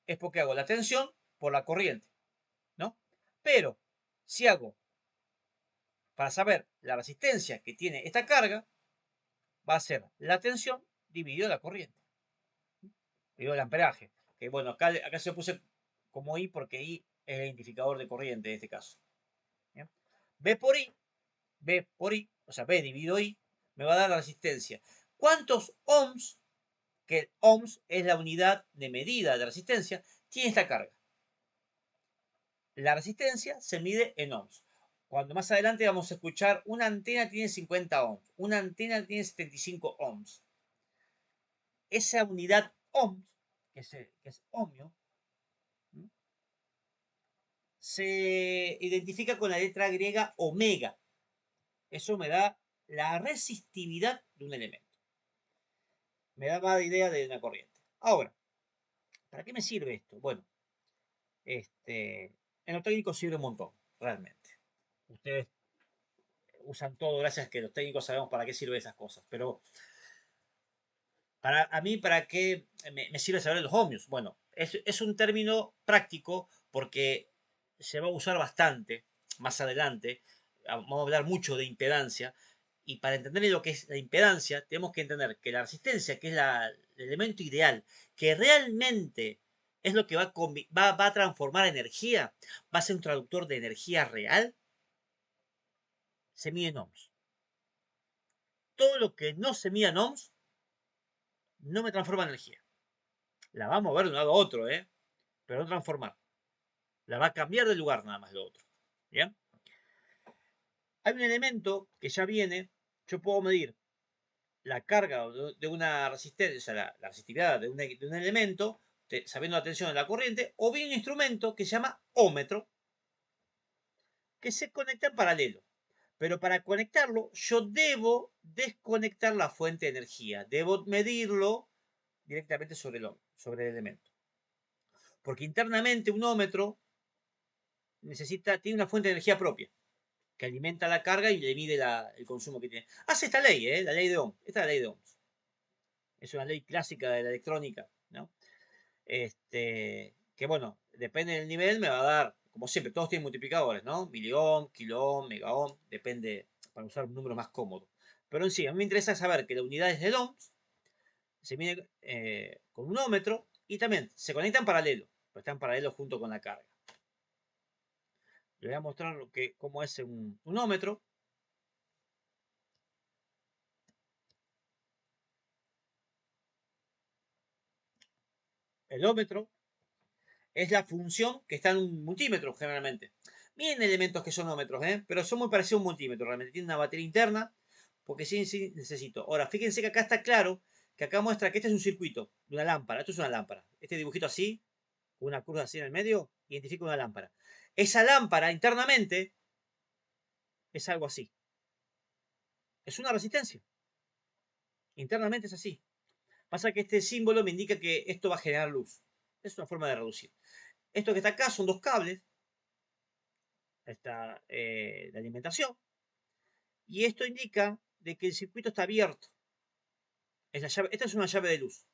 es porque hago la tensión por la corriente, ¿no? Pero si hago para saber la resistencia que tiene esta carga, va a ser la tensión dividido la corriente, dividido el amperaje. Que bueno, acá se puse como I porque I es el identificador de corriente en este caso. ¿Bien? B por I, o sea, B dividido I, me va a dar la resistencia. ¿Cuántos ohms, que ohms es la unidad de medida de resistencia, tiene esta carga? La resistencia se mide en ohms. Cuando más adelante vamos a escuchar, una antena tiene 50 ohms, una antena tiene 75 ohms. Esa unidad ohms, que es ohmio, se identifica con la letra griega omega. Eso me da la resistividad de un elemento. Me da más idea de una corriente. Ahora, ¿para qué me sirve esto? Bueno, en lo técnico sirve un montón, realmente. Ustedes usan todo gracias a que los técnicos sabemos para qué sirven esas cosas. Pero a mí, ¿para qué me sirve saber los ohmios? Bueno, es un término práctico porque se va a usar bastante más adelante. Vamos a hablar mucho de impedancia. Y para entender lo que es la impedancia, tenemos que entender que la resistencia, que es el elemento ideal, que realmente es lo que va a transformar energía, va a ser un traductor de energía real, se mide en ohms. Todo lo que no se mide en ohms no me transforma energía. La va a mover de un lado a otro, pero no transformar. La va a cambiar de lugar nada más lo otro. ¿Bien? Hay un elemento que ya viene, yo puedo medir la carga de una resistencia, o sea, la resistividad de un elemento, sabiendo la tensión de la corriente, o bien un instrumento que se llama ómetro, que se conecta en paralelo. Pero para conectarlo, yo debo desconectar la fuente de energía. Debo medirlo directamente sobre el elemento. Porque internamente un ómetro tiene una fuente de energía propia que alimenta la carga y le mide el consumo que tiene. Hace esta ley, la ley de Ohm. Esta es la ley de Ohms. Es una ley clásica de la electrónica, ¿no? Que bueno, depende del nivel, me va a dar, como siempre, todos tienen multiplicadores, ¿no? Miliohm, kiloohm, megaohm, depende, para usar un número más cómodo. Pero en sí, a mí me interesa saber que la unidad es de ohms, se mide con un ómetro y también se conecta en paralelo, pues está en paralelo junto con la carga. Le voy a mostrar cómo es un ómetro. El ómetro es la función que está en un multímetro generalmente. Miren elementos que son ómetros, pero son muy parecidos a un multímetro. Realmente tiene una batería interna, porque sí necesito. Ahora, fíjense que acá está claro que acá muestra que este es un circuito de una lámpara. Esto es una lámpara. Este dibujito así, con una curva así en el medio, identifica una lámpara. Esa lámpara internamente es algo así. Es una resistencia. Internamente es así. Pasa que este símbolo me indica que esto va a generar luz. Es una forma de reducir. Esto que está acá son dos cables. Está de alimentación. Y esto indica de que el circuito está abierto. Esta es una llave de luz.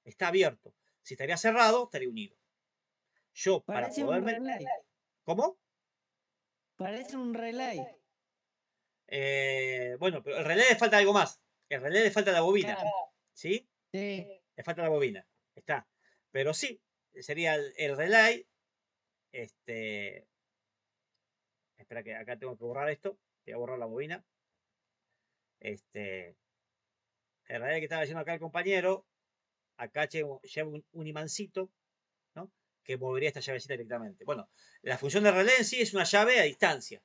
Está abierto. Si estaría cerrado, estaría unido. Yo, para Parece un poderme... relay. ¿Cómo? Parece un relay. Bueno, pero el relé le falta algo más. El relé le falta la bobina. Claro. ¿Sí? Sí. Le falta la bobina. Está. Pero sí, sería el relay Espera que acá tengo que borrar esto. Voy a borrar la bobina. En realidad que estaba diciendo acá el compañero, acá lleva un imancito, ¿no? Que movería esta llavecita directamente. Bueno, la función de relé en sí es una llave a distancia.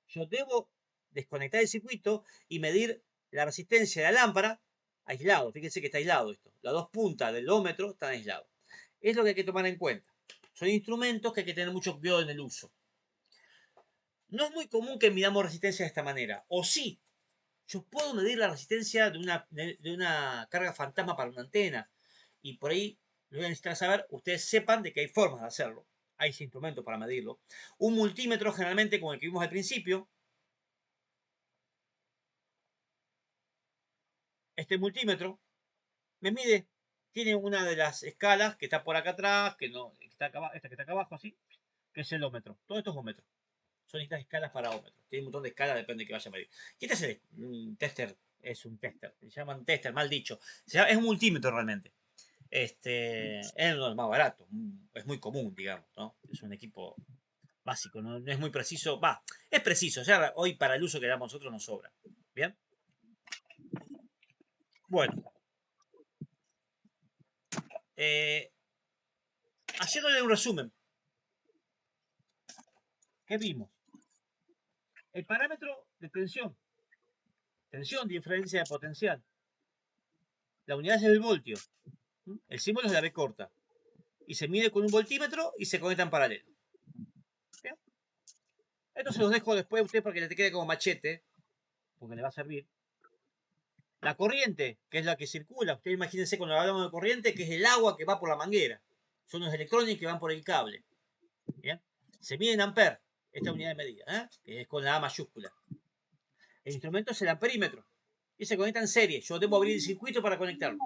Yo debo desconectar el circuito y medir la resistencia de la lámpara aislado. Fíjense que está aislado esto. Las dos puntas del ómetro están aislados. Es lo que hay que tomar en cuenta. Son instrumentos que hay que tener mucho cuidado en el uso. No es muy común que midamos resistencia de esta manera. O sí, yo puedo medir la resistencia de una carga fantasma para una antena. Y por ahí lo voy a necesitar saber. Ustedes sepan de que hay formas de hacerlo. Hay instrumentos para medirlo. Un multímetro, generalmente, como el que vimos al principio. Este multímetro me mide. Tiene una de las escalas que está por acá atrás, que no, que está acá, esta que está acá abajo, así, que es el ómetro. Todo esto es ómetro. Son estas escalas para ómetros. Tiene un montón de escalas, depende de que vaya a medir. ¿Qué te hace? Un tester, es un tester. Se llaman tester, mal dicho. Es un multímetro realmente. Es uno de los más baratos. Es muy común, digamos, ¿no? Es un equipo básico, no es muy preciso. Va, es preciso. O sea, hoy para el uso que damos nosotros nos sobra. ¿Bien? Bueno. Haciéndole un resumen. ¿Qué vimos? El parámetro de tensión. Tensión, diferencia de potencial. La unidad es el voltio. El símbolo es la B corta. Y se mide con un voltímetro y se conecta en paralelo. ¿Bien? Esto se los dejo después a usted para que le quede como machete, porque le va a servir. La corriente, que es la que circula. Ustedes imagínense cuando hablamos de corriente, que es el agua que va por la manguera. Son los electrones que van por el cable. ¿Bien? Se mide en amper, esta unidad de medida, que es con la A mayúscula. El instrumento es el amperímetro. Y se conecta en serie. Yo debo abrir el circuito para conectarlo.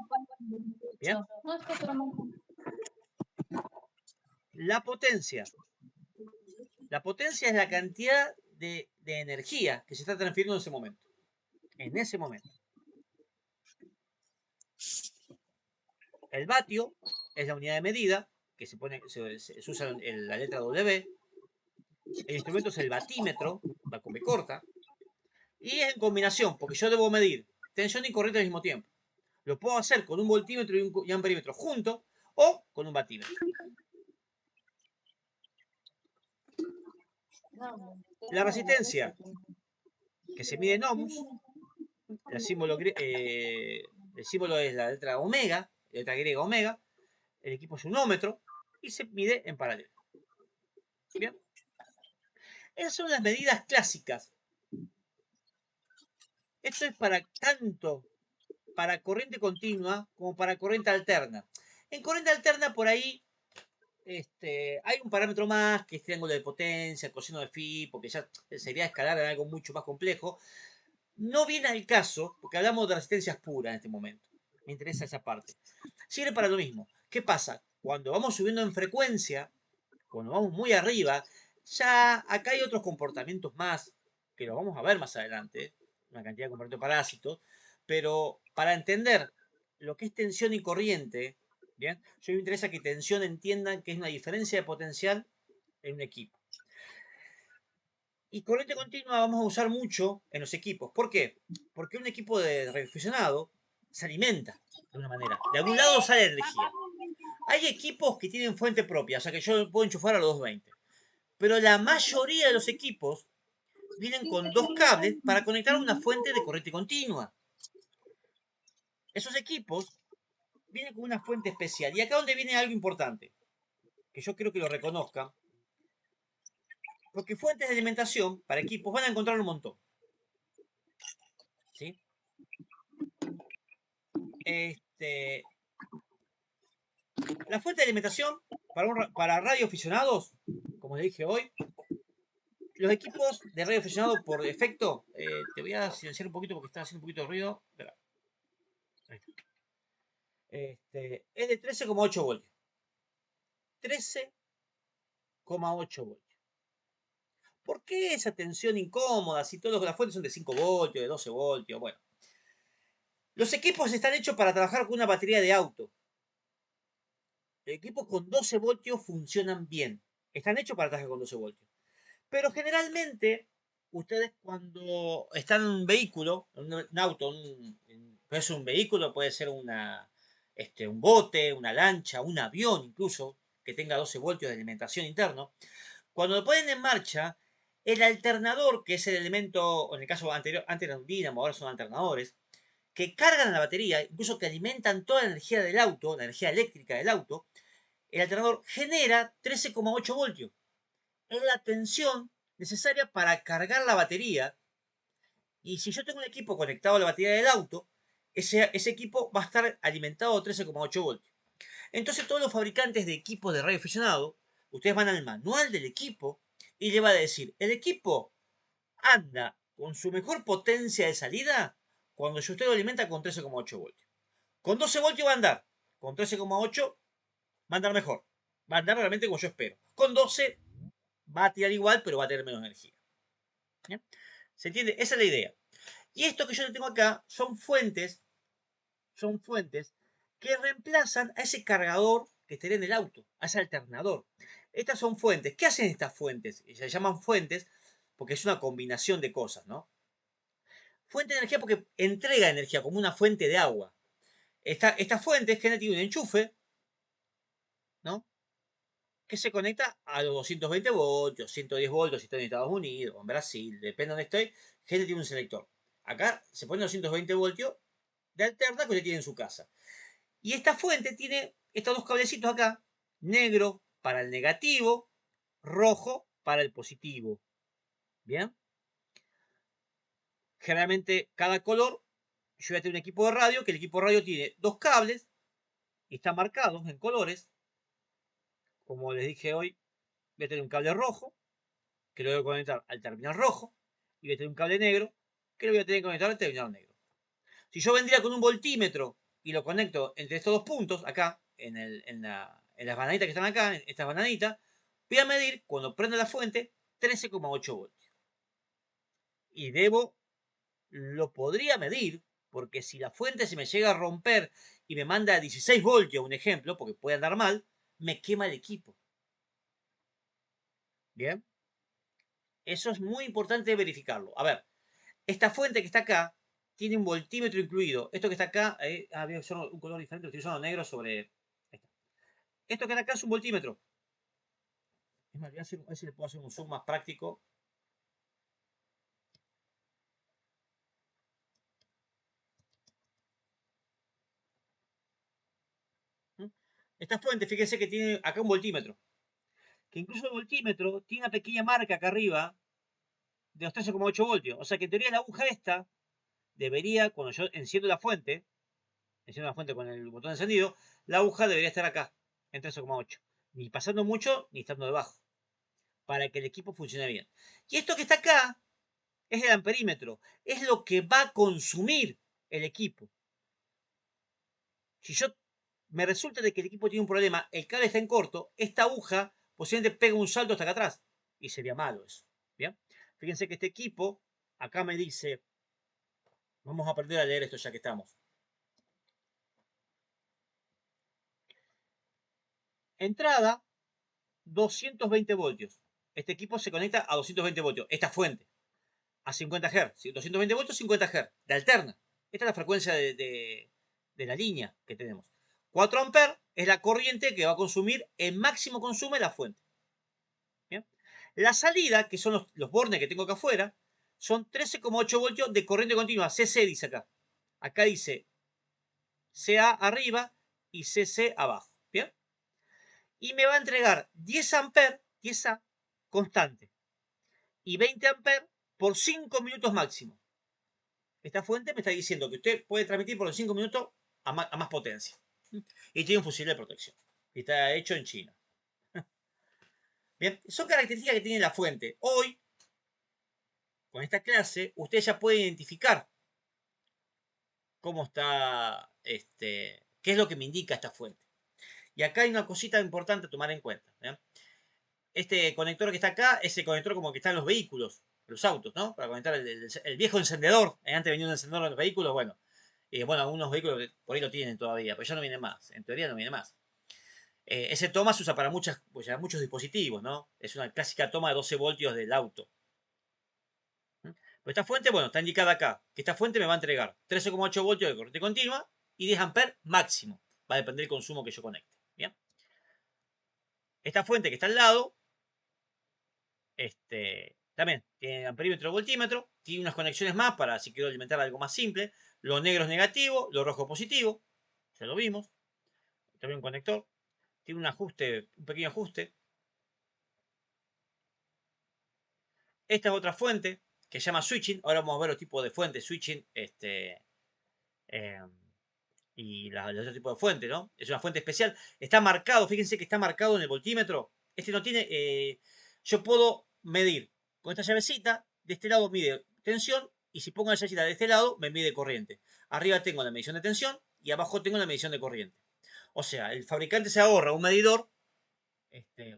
¿Bien? La potencia. La potencia es la cantidad de energía que se está transfiriendo en ese momento. En ese momento. El vatio es la unidad de medida que se usa la letra W. El instrumento es el batímetro, va con B corta. Y es en combinación, porque yo debo medir tensión y corriente al mismo tiempo. Lo puedo hacer con un voltímetro y un amperímetro juntos o con un batímetro. La resistencia, que se mide en ohms, el símbolo es la letra omega, letra griega omega, el equipo es un ómetro y se mide en paralelo. Bien. Esas son las medidas clásicas. Esto es tanto para corriente continua como para corriente alterna. En corriente alterna por ahí hay un parámetro más que es triángulo de potencia, coseno de phi, porque ya sería escalar en algo mucho más complejo. No viene al caso, porque hablamos de resistencias puras en este momento. Me interesa esa parte. Sirve para lo mismo. ¿Qué pasa? Cuando vamos subiendo en frecuencia, cuando vamos muy arriba, ya acá hay otros comportamientos más, que lo vamos a ver más adelante, una cantidad de comportamientos parásitos, pero para entender lo que es tensión y corriente, ¿bien? Yo me interesa que tensión entiendan que es una diferencia de potencial en un equipo. Y corriente continua vamos a usar mucho en los equipos. ¿Por qué? Porque un equipo de radioaficionado se alimenta de una manera. De algún lado sale energía. Hay equipos que tienen fuente propia, o sea que yo puedo enchufar a los 220. Pero la mayoría de los equipos vienen con dos cables para conectar a una fuente de corriente continua. Esos equipos vienen con una fuente especial. Y acá donde viene algo importante, que yo creo que lo reconozcan, porque fuentes de alimentación para equipos van a encontrar un montón. ¿Sí? La fuente de alimentación para radioaficionados, como les dije hoy, los equipos de radioaficionado por defecto, te voy a silenciar un poquito porque está haciendo un poquito de ruido. Espera. Ahí está. Es de 13,8 voltios. 13,8 voltios. ¿Por qué esa tensión incómoda si todas las fuentes son de 5 voltios, de 12 voltios? Bueno, los equipos están hechos para trabajar con una batería de auto. Los equipos con 12 voltios funcionan bien. Están hechos para trabajar con 12 voltios. Pero generalmente, ustedes cuando están en un vehículo, un auto, puede ser un vehículo, puede ser un bote, una lancha, un avión incluso, que tenga 12 voltios de alimentación interno, cuando lo ponen en marcha, el alternador, que es el elemento, en el caso anterior, antes era un dínamo, ahora son alternadores, que cargan a la batería, incluso que alimentan toda la energía del auto, la energía eléctrica del auto, el alternador genera 13,8 voltios. Es la tensión necesaria para cargar la batería. Y si yo tengo un equipo conectado a la batería del auto, ese equipo va a estar alimentado a 13,8 voltios. Entonces todos los fabricantes de equipos de radio aficionado, ustedes van al manual del equipo y le va a decir, el equipo anda con su mejor potencia de salida cuando usted lo alimenta con 13,8 voltios. Con 12 voltios va a andar, con 13,8 va a andar mejor. Va a andar realmente como yo espero. Con 12 va a tirar igual, pero va a tener menos energía. ¿Bien? ¿Se entiende? Esa es la idea. Y esto que yo tengo acá son fuentes que reemplazan a ese cargador que estaría en el auto, a ese alternador. Estas son fuentes. ¿Qué hacen estas fuentes? Se llaman fuentes porque es una combinación de cosas, ¿no? Fuente de energía porque entrega energía como una fuente de agua. Esta fuente tiene un enchufe, ¿no? Que se conecta a los 220 voltios, 110 voltios si estoy en Estados Unidos, en Brasil, depende de donde estoy, gente tiene un selector. Acá se pone 220 voltios de alterna que usted tiene en su casa. Y esta fuente tiene estos dos cablecitos acá, negro para el negativo, rojo para el positivo. ¿Bien? Generalmente cada color, yo voy a tener un equipo de radio, que el equipo de radio tiene dos cables y están marcados en colores. Como les dije hoy, voy a tener un cable rojo, que lo voy a conectar al terminal rojo, y voy a tener un cable negro, que lo voy a tener que conectar al terminal negro. Si yo vendría con un voltímetro y lo conecto entre estos dos puntos, acá, en las bananitas que están acá, en estas bananitas, voy a medir, cuando prenda la fuente, 13,8 voltios. Y lo podría medir, porque si la fuente se me llega a romper y me manda a 16 voltios, un ejemplo, porque puede andar mal, me quema el equipo. Bien. Eso es muy importante verificarlo. A ver, esta fuente que está acá tiene un voltímetro incluido. Esto que está acá, voy a usar un color diferente, estoy usando negro sobre... Esto que está acá es un voltímetro. Es más, voy a ver si le puedo hacer un zoom más práctico. ¿Mm? Esta fuente, fíjense que tiene acá un voltímetro. Que incluso el voltímetro tiene una pequeña marca acá arriba de los 13,8 voltios. O sea que en teoría la aguja esta debería, cuando yo enciendo la fuente con el botón encendido, la aguja debería estar acá, en 13,8. Ni pasando mucho, ni estando debajo. Para que el equipo funcione bien. Y esto que está acá es el amperímetro. Es lo que va a consumir el equipo. Si yo me resulta de que el equipo tiene un problema, el cable está en corto, esta aguja posiblemente pega un salto hasta acá atrás. Y sería malo eso. ¿Bien? Fíjense que este equipo, acá me dice, vamos a aprender a leer esto ya que estamos. Entrada, 220 voltios. Este equipo se conecta a 220 voltios. Esta fuente. A 50 Hz. 220 voltios, 50 Hz. De alterna. Esta es la frecuencia de la línea que tenemos. 4 amperes es la corriente que va a consumir, el máximo consume la fuente. ¿Bien? La salida, que son los bornes que tengo acá afuera, son 13,8 voltios de corriente continua. CC dice acá. Acá dice CA arriba y CC abajo. ¿Bien? Y me va a entregar 10 amperes, 10A constante, y 20 amperes por 5 minutos máximo. Esta fuente me está diciendo que usted puede transmitir por los 5 minutos a más potencia. Y tiene un fusible de protección. Y está hecho en China. Bien, son características que tiene la fuente. Hoy, con esta clase, usted ya puede identificar cómo está, qué es lo que me indica esta fuente. Y acá hay una cosita importante a tomar en cuenta. ¿Bien? Este conector que está acá es el conector como que está en los vehículos, los autos, ¿no? Para conectar el viejo encendedor. Antes venía un encendedor en los vehículos, bueno. Bueno, algunos vehículos por ahí lo tienen todavía, pero ya no viene más. En teoría no viene más. Ese toma se usa para muchos dispositivos, ¿no? Es una clásica toma de 12 voltios del auto. Pero esta fuente, bueno, está indicada acá, que esta fuente me va a entregar 13,8 voltios de corriente continua y 10 amperes máximo. Va a depender del consumo que yo conecte. ¿Bien? Esta fuente que está al lado, también tiene amperímetro, voltímetro, tiene unas conexiones más para si quiero alimentar algo más simple. Lo negro es negativo, lo rojo positivo, ya lo vimos. También un conector. Tiene un ajuste, un pequeño ajuste. Esta es otra fuente que se llama switching. Ahora vamos a ver los tipos de fuentes, switching, eh, y el otro tipo de fuente, ¿no? Es una fuente especial. Está marcado, fíjense que está marcado en el voltímetro. Este no tiene, yo puedo medir con esta llavecita, de este lado mide tensión, y si pongo la llavecita de este lado, me mide corriente. Arriba tengo la medición de tensión y abajo tengo la medición de corriente. O sea, el fabricante se ahorra un medidor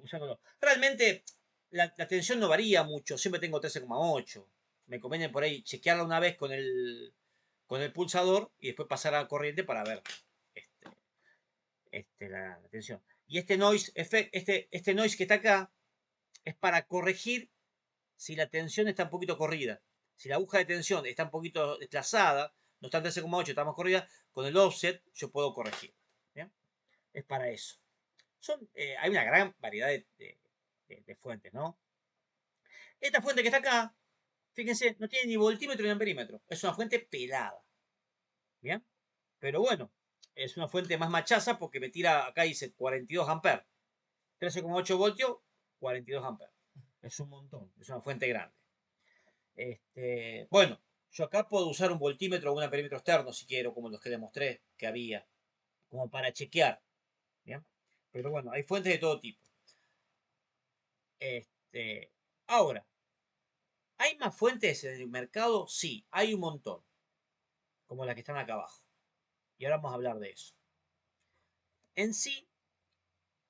usándolo. Realmente la tensión no varía mucho, siempre tengo 13,8. Me conviene por ahí chequearla una vez con el pulsador y después pasar a la corriente para ver este, la tensión. Y este noise, este noise que está acá es para corregir si la tensión está un poquito corrida. Si la aguja de tensión está un poquito desplazada, no está en 13,8, está más corrida, con el offset yo puedo corregir. ¿Bien? Es para eso. Hay una gran variedad de fuentes, ¿no? Esta fuente que está acá, fíjense, no tiene ni voltímetro ni amperímetro. Es una fuente pelada. ¿Bien? Pero bueno, es una fuente más machaza porque me tira, acá dice 42 amperes. 13,8 voltios, 42 amperes. Es un montón, es una fuente grande. Bueno, yo acá puedo usar un voltímetro o un amperímetro externo si quiero, como los que les mostré que había, como para chequear. ¿Bien? Pero bueno, hay fuentes de todo tipo. Ahora, ¿hay más fuentes en el mercado? Sí, hay un montón, como las que están acá abajo. Y ahora vamos a hablar de eso. En sí,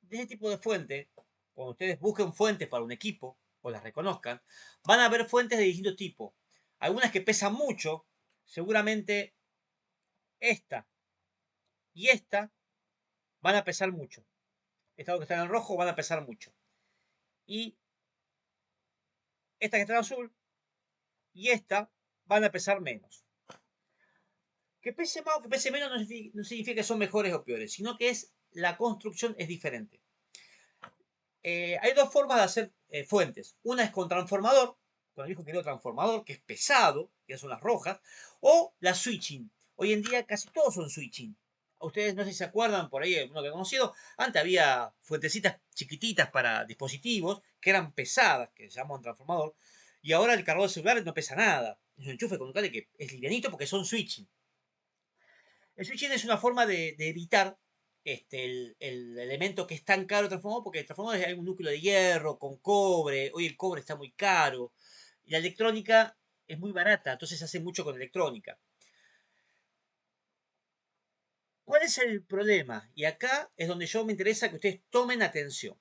de este tipo de fuente, cuando ustedes busquen fuentes para un equipo o las reconozcan, van a ver fuentes de distinto tipo. Algunas que pesan mucho, seguramente esta y esta van a pesar mucho. Estas que están en rojo van a pesar mucho. Y esta que está en azul y esta van a pesar menos. Que pese más o que pese menos no significa que son mejores o peores, sino que la construcción es diferente. Hay dos formas de hacer fuentes. Una es con transformador, con el viejo querido transformador, que es pesado, que son las rojas, o la switching. Hoy en día casi todos son switching. Ustedes no sé si se acuerdan, por ahí uno que he conocido, antes había fuentecitas chiquititas para dispositivos que eran pesadas, que se llaman transformador, y ahora el cargador celular no pesa nada. Es un enchufe con un cable que es livianito porque son switching. El switching es una forma de evitar el elemento que es tan caro de transformador, porque el transformador hay un núcleo de hierro con cobre, hoy el cobre está muy caro, y la electrónica es muy barata, entonces se hace mucho con electrónica. ¿Cuál es el problema? Y acá es donde yo me interesa que ustedes tomen atención.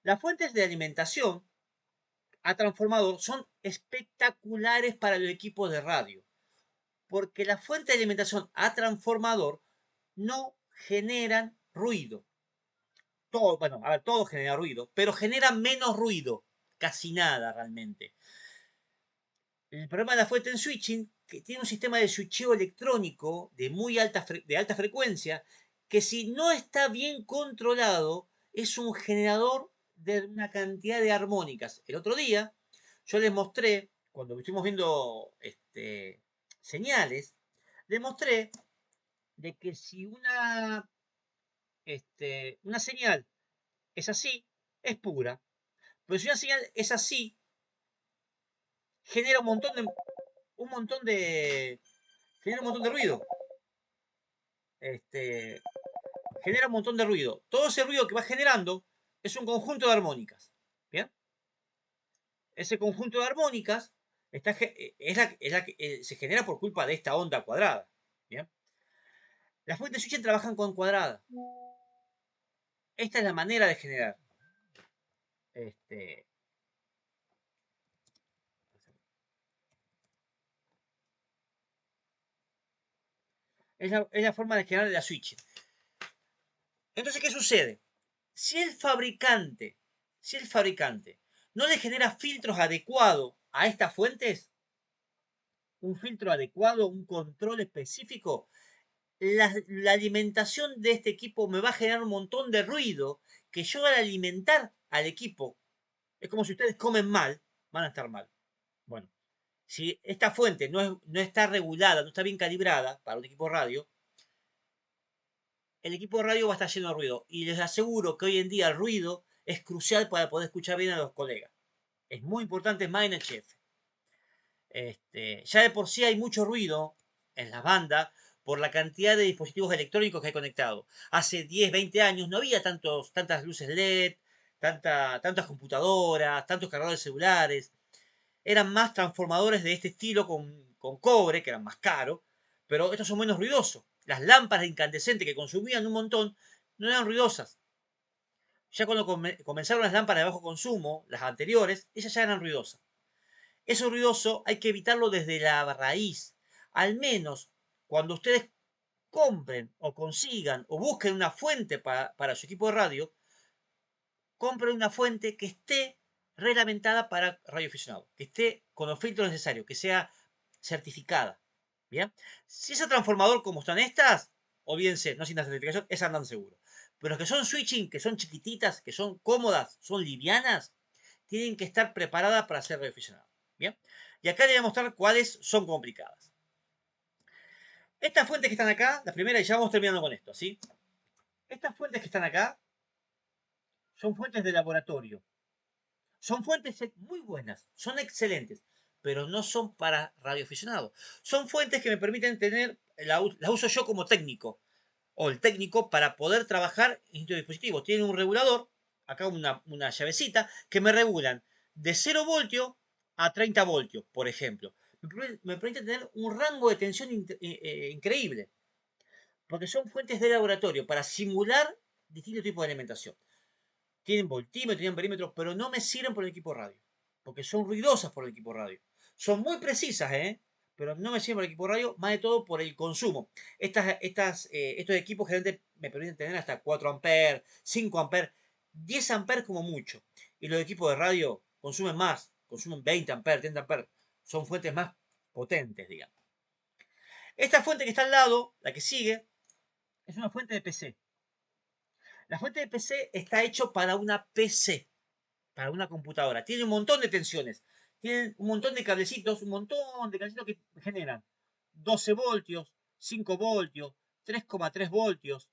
Las fuentes de alimentación a transformador son espectaculares para el equipo de radio, porque la fuente de alimentación a transformador no generan ruido. Todo, bueno, a ver, todo genera ruido, pero genera menos ruido, casi nada realmente. El problema de la fuente en switching, que tiene un sistema de switcheo electrónico de alta frecuencia, que si no está bien controlado, es un generador de una cantidad de armónicas. El otro día, yo les mostré, cuando estuvimos viendo señales, les mostré de que si una señal es así, es pura. Pero si una señal es así, genera un montón de, genera un montón de ruido. Este, Genera un montón de ruido. Todo ese ruido que va generando es un conjunto de armónicas. ¿Bien? Ese conjunto de armónicas se genera por culpa de esta onda cuadrada. ¿Bien? Las fuentes switching trabajan con cuadrada. Esta es la manera de generar. Este, es la forma de generar la switch. Entonces, ¿qué sucede? Si el fabricante, si el fabricante no le genera filtros adecuados a estas fuentes, un filtro adecuado, un control específico, la alimentación de este equipo me va a generar un montón de ruido que yo al alimentar al equipo, es como si ustedes comen mal, van a estar mal. Bueno, si esta fuente no está regulada, no está bien calibrada para un equipo radio, el equipo de radio va a estar lleno de ruido. Y les aseguro que hoy en día el ruido es crucial para poder escuchar bien a los colegas. Es muy importante más en HF. Ya de por sí hay mucho ruido en las bandas por la cantidad de dispositivos electrónicos que hay conectados. Hace 10, 20 años no había tantas luces LED, tantas computadoras, tantos cargadores celulares. Eran más transformadores de este estilo con cobre, que eran más caros, pero estos son menos ruidosos. Las lámparas incandescentes que consumían un montón no eran ruidosas. Ya cuando comenzaron las lámparas de bajo consumo, las anteriores, ellas ya eran ruidosas. Eso ruidoso hay que evitarlo desde la raíz. Al menos cuando ustedes compren o consigan o busquen una fuente para su equipo de radio, compren una fuente que esté reglamentada para radioaficionados, que esté con los filtros necesarios, que sea certificada. ¿Bien? Si es el transformador como están estas, olvídense, no sin la certificación, esas andan seguro. Pero los que son switching, que son chiquititas, que son cómodas, son livianas, tienen que estar preparadas para ser radioaficionados. ¿Bien? Y acá les voy a mostrar cuáles son complicadas. Estas fuentes que están acá, la primera, y ya vamos terminando con esto, ¿sí? Estas fuentes que están acá son fuentes de laboratorio. Son fuentes muy buenas, son excelentes, pero no son para radioaficionados. Son fuentes que me permiten tener, la uso yo como técnico, o el técnico para poder trabajar en estos dispositivos. Tienen un regulador, acá una llavecita, que me regulan de 0 voltios a 30 voltios, por ejemplo. Me permite tener un rango de tensión increíble, porque son fuentes de laboratorio para simular distintos tipos de alimentación. Tienen voltímetro, tienen perímetro, pero no me sirven por el equipo radio, porque son ruidosas por el equipo radio. Son muy precisas, pero no me sirven por el equipo radio, más de todo por el consumo. Estos equipos generalmente me permiten tener hasta 4 amperes, 5 amperes, 10 amperes como mucho. Y los equipos de radio consumen más, consumen 20 amperes, 30 amperes. Son fuentes más potentes, digamos. Esta fuente que está al lado, la que sigue, es una fuente de PC. La fuente de PC está hecho para una PC, para una computadora. Tiene un montón de tensiones. Tienen un montón de cablecitos, un montón de cablecitos que generan 12 voltios, 5 voltios, 3,3 voltios,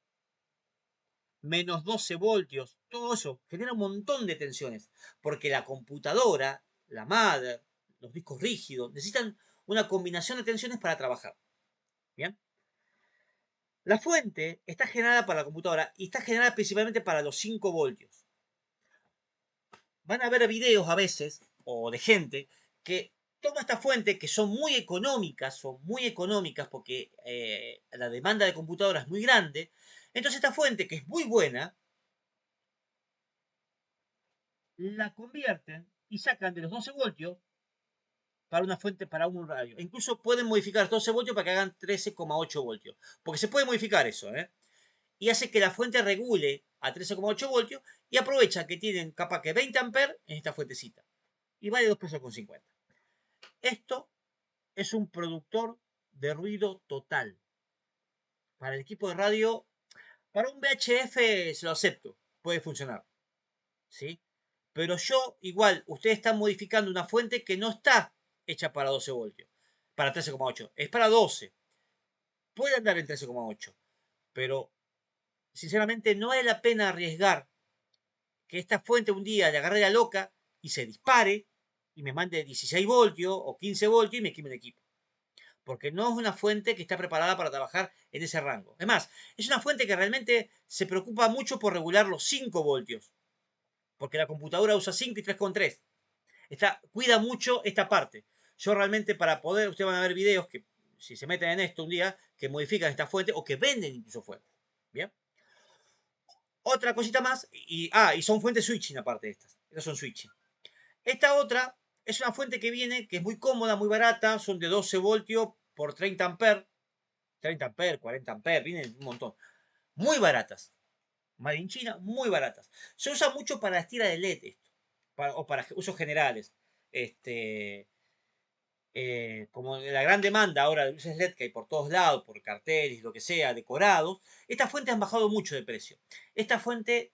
menos 12 voltios. Todo eso genera un montón de tensiones. Porque la computadora, la mother, los discos rígidos, necesitan una combinación de tensiones para trabajar. ¿Bien? La fuente está generada para la computadora y está generada principalmente para los 5 voltios. Van a ver videos a veces, o de gente, que toma esta fuente, que son muy económicas porque la demanda de computadoras es muy grande. Entonces esta fuente, que es muy buena, la convierten y sacan de los 12 voltios para una fuente, para un radio. E incluso pueden modificar los 12 voltios para que hagan 13,8 voltios. Porque se puede modificar eso, y hace que la fuente regule a 13,8 voltios y aprovecha que tienen capaz que 20 amperes en esta fuentecita. Y vale 2 pesos con 50. Esto es un productor de ruido total. Para el equipo de radio, para un VHF se lo acepto, puede funcionar, ¿sí? Pero yo, igual, ustedes están modificando una fuente que no está hecha para 12 voltios, para 13,8, es para 12. Puede andar en 13,8, pero sinceramente no vale la pena arriesgar que esta fuente un día le agarre la loca y se dispare y me mande 16 voltios o 15 voltios y me queme el equipo. Porque no es una fuente que está preparada para trabajar en ese rango. Es más, es una fuente que realmente se preocupa mucho por regular los 5 voltios, porque la computadora usa 5 y 3,3. Cuida mucho esta parte. Yo realmente para poder, ustedes van a ver videos que, si se meten en esto un día, que modifican esta fuente o que venden incluso fuentes. Bien. Otra cosita más, y son fuentes switching aparte de estas. Estas son switching. Esta otra es una fuente que viene, que es muy cómoda, muy barata, son de 12 voltios por 30 amperes. 30 amperes, 40 amperes, vienen un montón. Muy baratas. Made in China, muy baratas. Se usa mucho para las tiras de LED esto, o para usos generales. Este, como la gran demanda ahora de luces LED que hay por todos lados, por carteles, lo que sea, decorados, estas fuentes han bajado mucho de precio. Esta fuente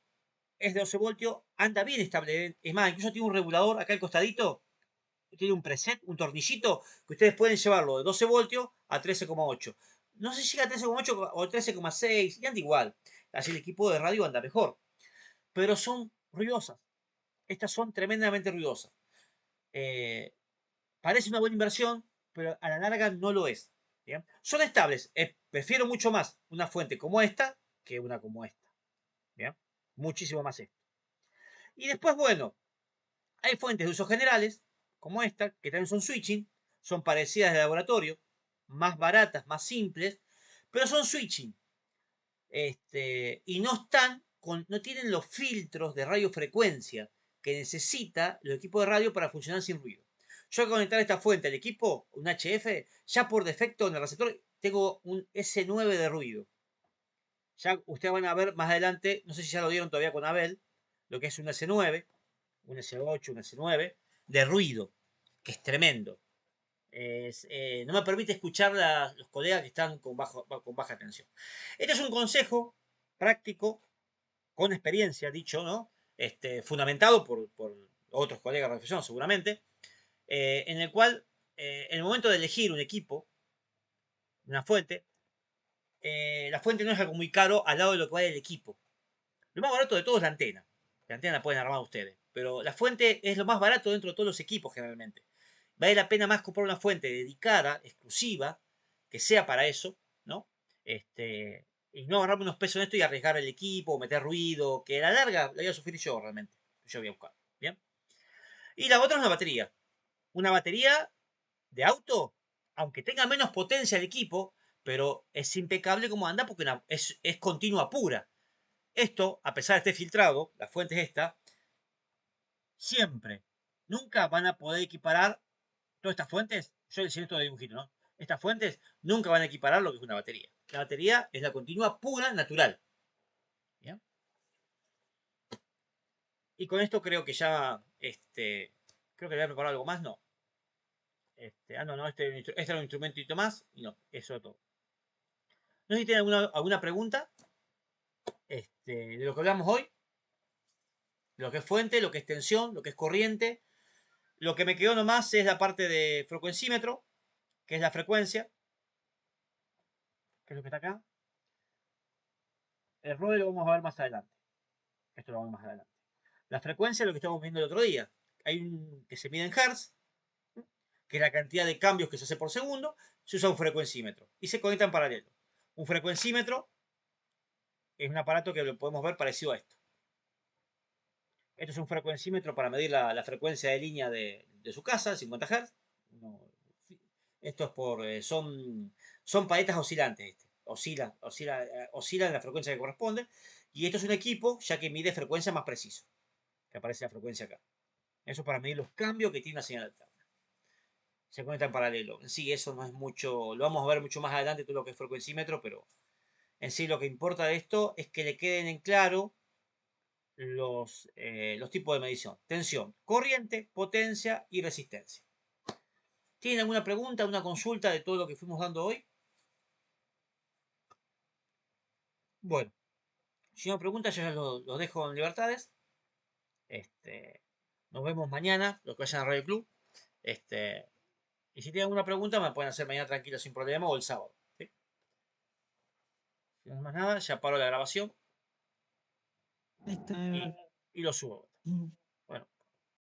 es de 12 voltios, anda bien estable. Es más, incluso tiene un regulador acá al costadito, tiene un preset, un tornillito, que ustedes pueden llevarlo de 12 voltios a 13,8. No sé si llega a 13,8 o 13,6, y anda igual. Así el equipo de radio anda mejor. Pero son ruidosas. Estas son tremendamente ruidosas. Eh, Parece una buena inversión, pero a la larga no lo es. ¿Bien? Son estables. Prefiero mucho más una fuente como esta que una como esta. ¿Bien? Muchísimo más esta. Y después, bueno, hay fuentes de usos generales, como esta, que también son switching, son parecidas de laboratorio, más baratas, más simples, pero son switching. Y no no tienen los filtros de radiofrecuencia que necesita el equipo de radio para funcionar sin ruido. Yo al conectar esta fuente al equipo, un HF, ya por defecto en el receptor tengo un S9 de ruido. Ya ustedes van a ver más adelante, no sé si ya lo dieron todavía con Abel, lo que es un S9, un S8, un S9, de ruido, que es tremendo. No me permite escuchar a los colegas que están con baja tensión. Este es un consejo práctico, con experiencia, dicho, ¿no? Fundamentado por otros colegas de profesión, seguramente, en el cual, en el momento de elegir un equipo, una fuente, la fuente no es algo muy caro al lado de lo que vale el equipo. Lo más barato de todo es la antena. La antena la pueden armar ustedes. Pero la fuente es lo más barato dentro de todos los equipos generalmente. Vale la pena más comprar una fuente dedicada, exclusiva, que sea para eso, ¿no? Y no agarrarme unos pesos en esto y arriesgar el equipo, meter ruido, que a la larga la voy a sufrir yo realmente. Yo voy a buscar. ¿Bien? Y la otra es una batería. Una batería de auto, aunque tenga menos potencia el equipo, pero es impecable como anda porque es continua pura. Esto, a pesar de estar filtrado, la fuente es esta, siempre, nunca van a poder equiparar todas estas fuentes. Yo le enseñé esto de dibujito, ¿no? Estas fuentes nunca van a equiparar lo que es una batería. La batería es la continua pura, natural. ¿Bien? Y con esto creo que ya, creo que le voy a preparar algo más, no. No, este era un instrumentito más, y no, eso es todo. No sé si tienen alguna pregunta de lo que hablamos hoy, lo que es fuente, lo que es tensión, lo que es corriente. Lo que me quedó nomás es la parte de frecuencímetro, que es la frecuencia, que es lo que está acá. El ROE lo vamos a ver más adelante. Esto lo vamos a ver más adelante. La frecuencia es lo que estamos viendo el otro día. Hay un que se mide en Hertz, que es la cantidad de cambios que se hace por segundo. Se usa un frecuencímetro y se conecta en paralelo. Un frecuencímetro es un aparato que lo podemos ver parecido a esto. Esto es un frecuencímetro para medir la frecuencia de línea de su casa, 50 Hz. No, esto es son paletas oscilantes. Oscila en la frecuencia que corresponde. Y esto es un equipo ya que mide frecuencia más preciso. Que aparece la frecuencia acá. Eso es para medir los cambios que tiene una señal alterna. Se conecta en paralelo. En sí, eso no es mucho. Lo vamos a ver mucho más adelante todo lo que es frecuencímetro, pero en sí lo que importa de esto es que le queden en claro los tipos de medición: tensión, corriente, potencia y resistencia. ¿Tienen alguna pregunta, una consulta de todo lo que fuimos dando hoy? Bueno, si no preguntas, yo ya los dejo en libertades. Este, Nos vemos mañana, los que vayan a Radio Club. Y si tienen alguna pregunta, me pueden hacer mañana tranquilo sin problema o el sábado. ¿Sí? Si no es más nada, ya paro la grabación Listo, y lo subo. mm. Bueno,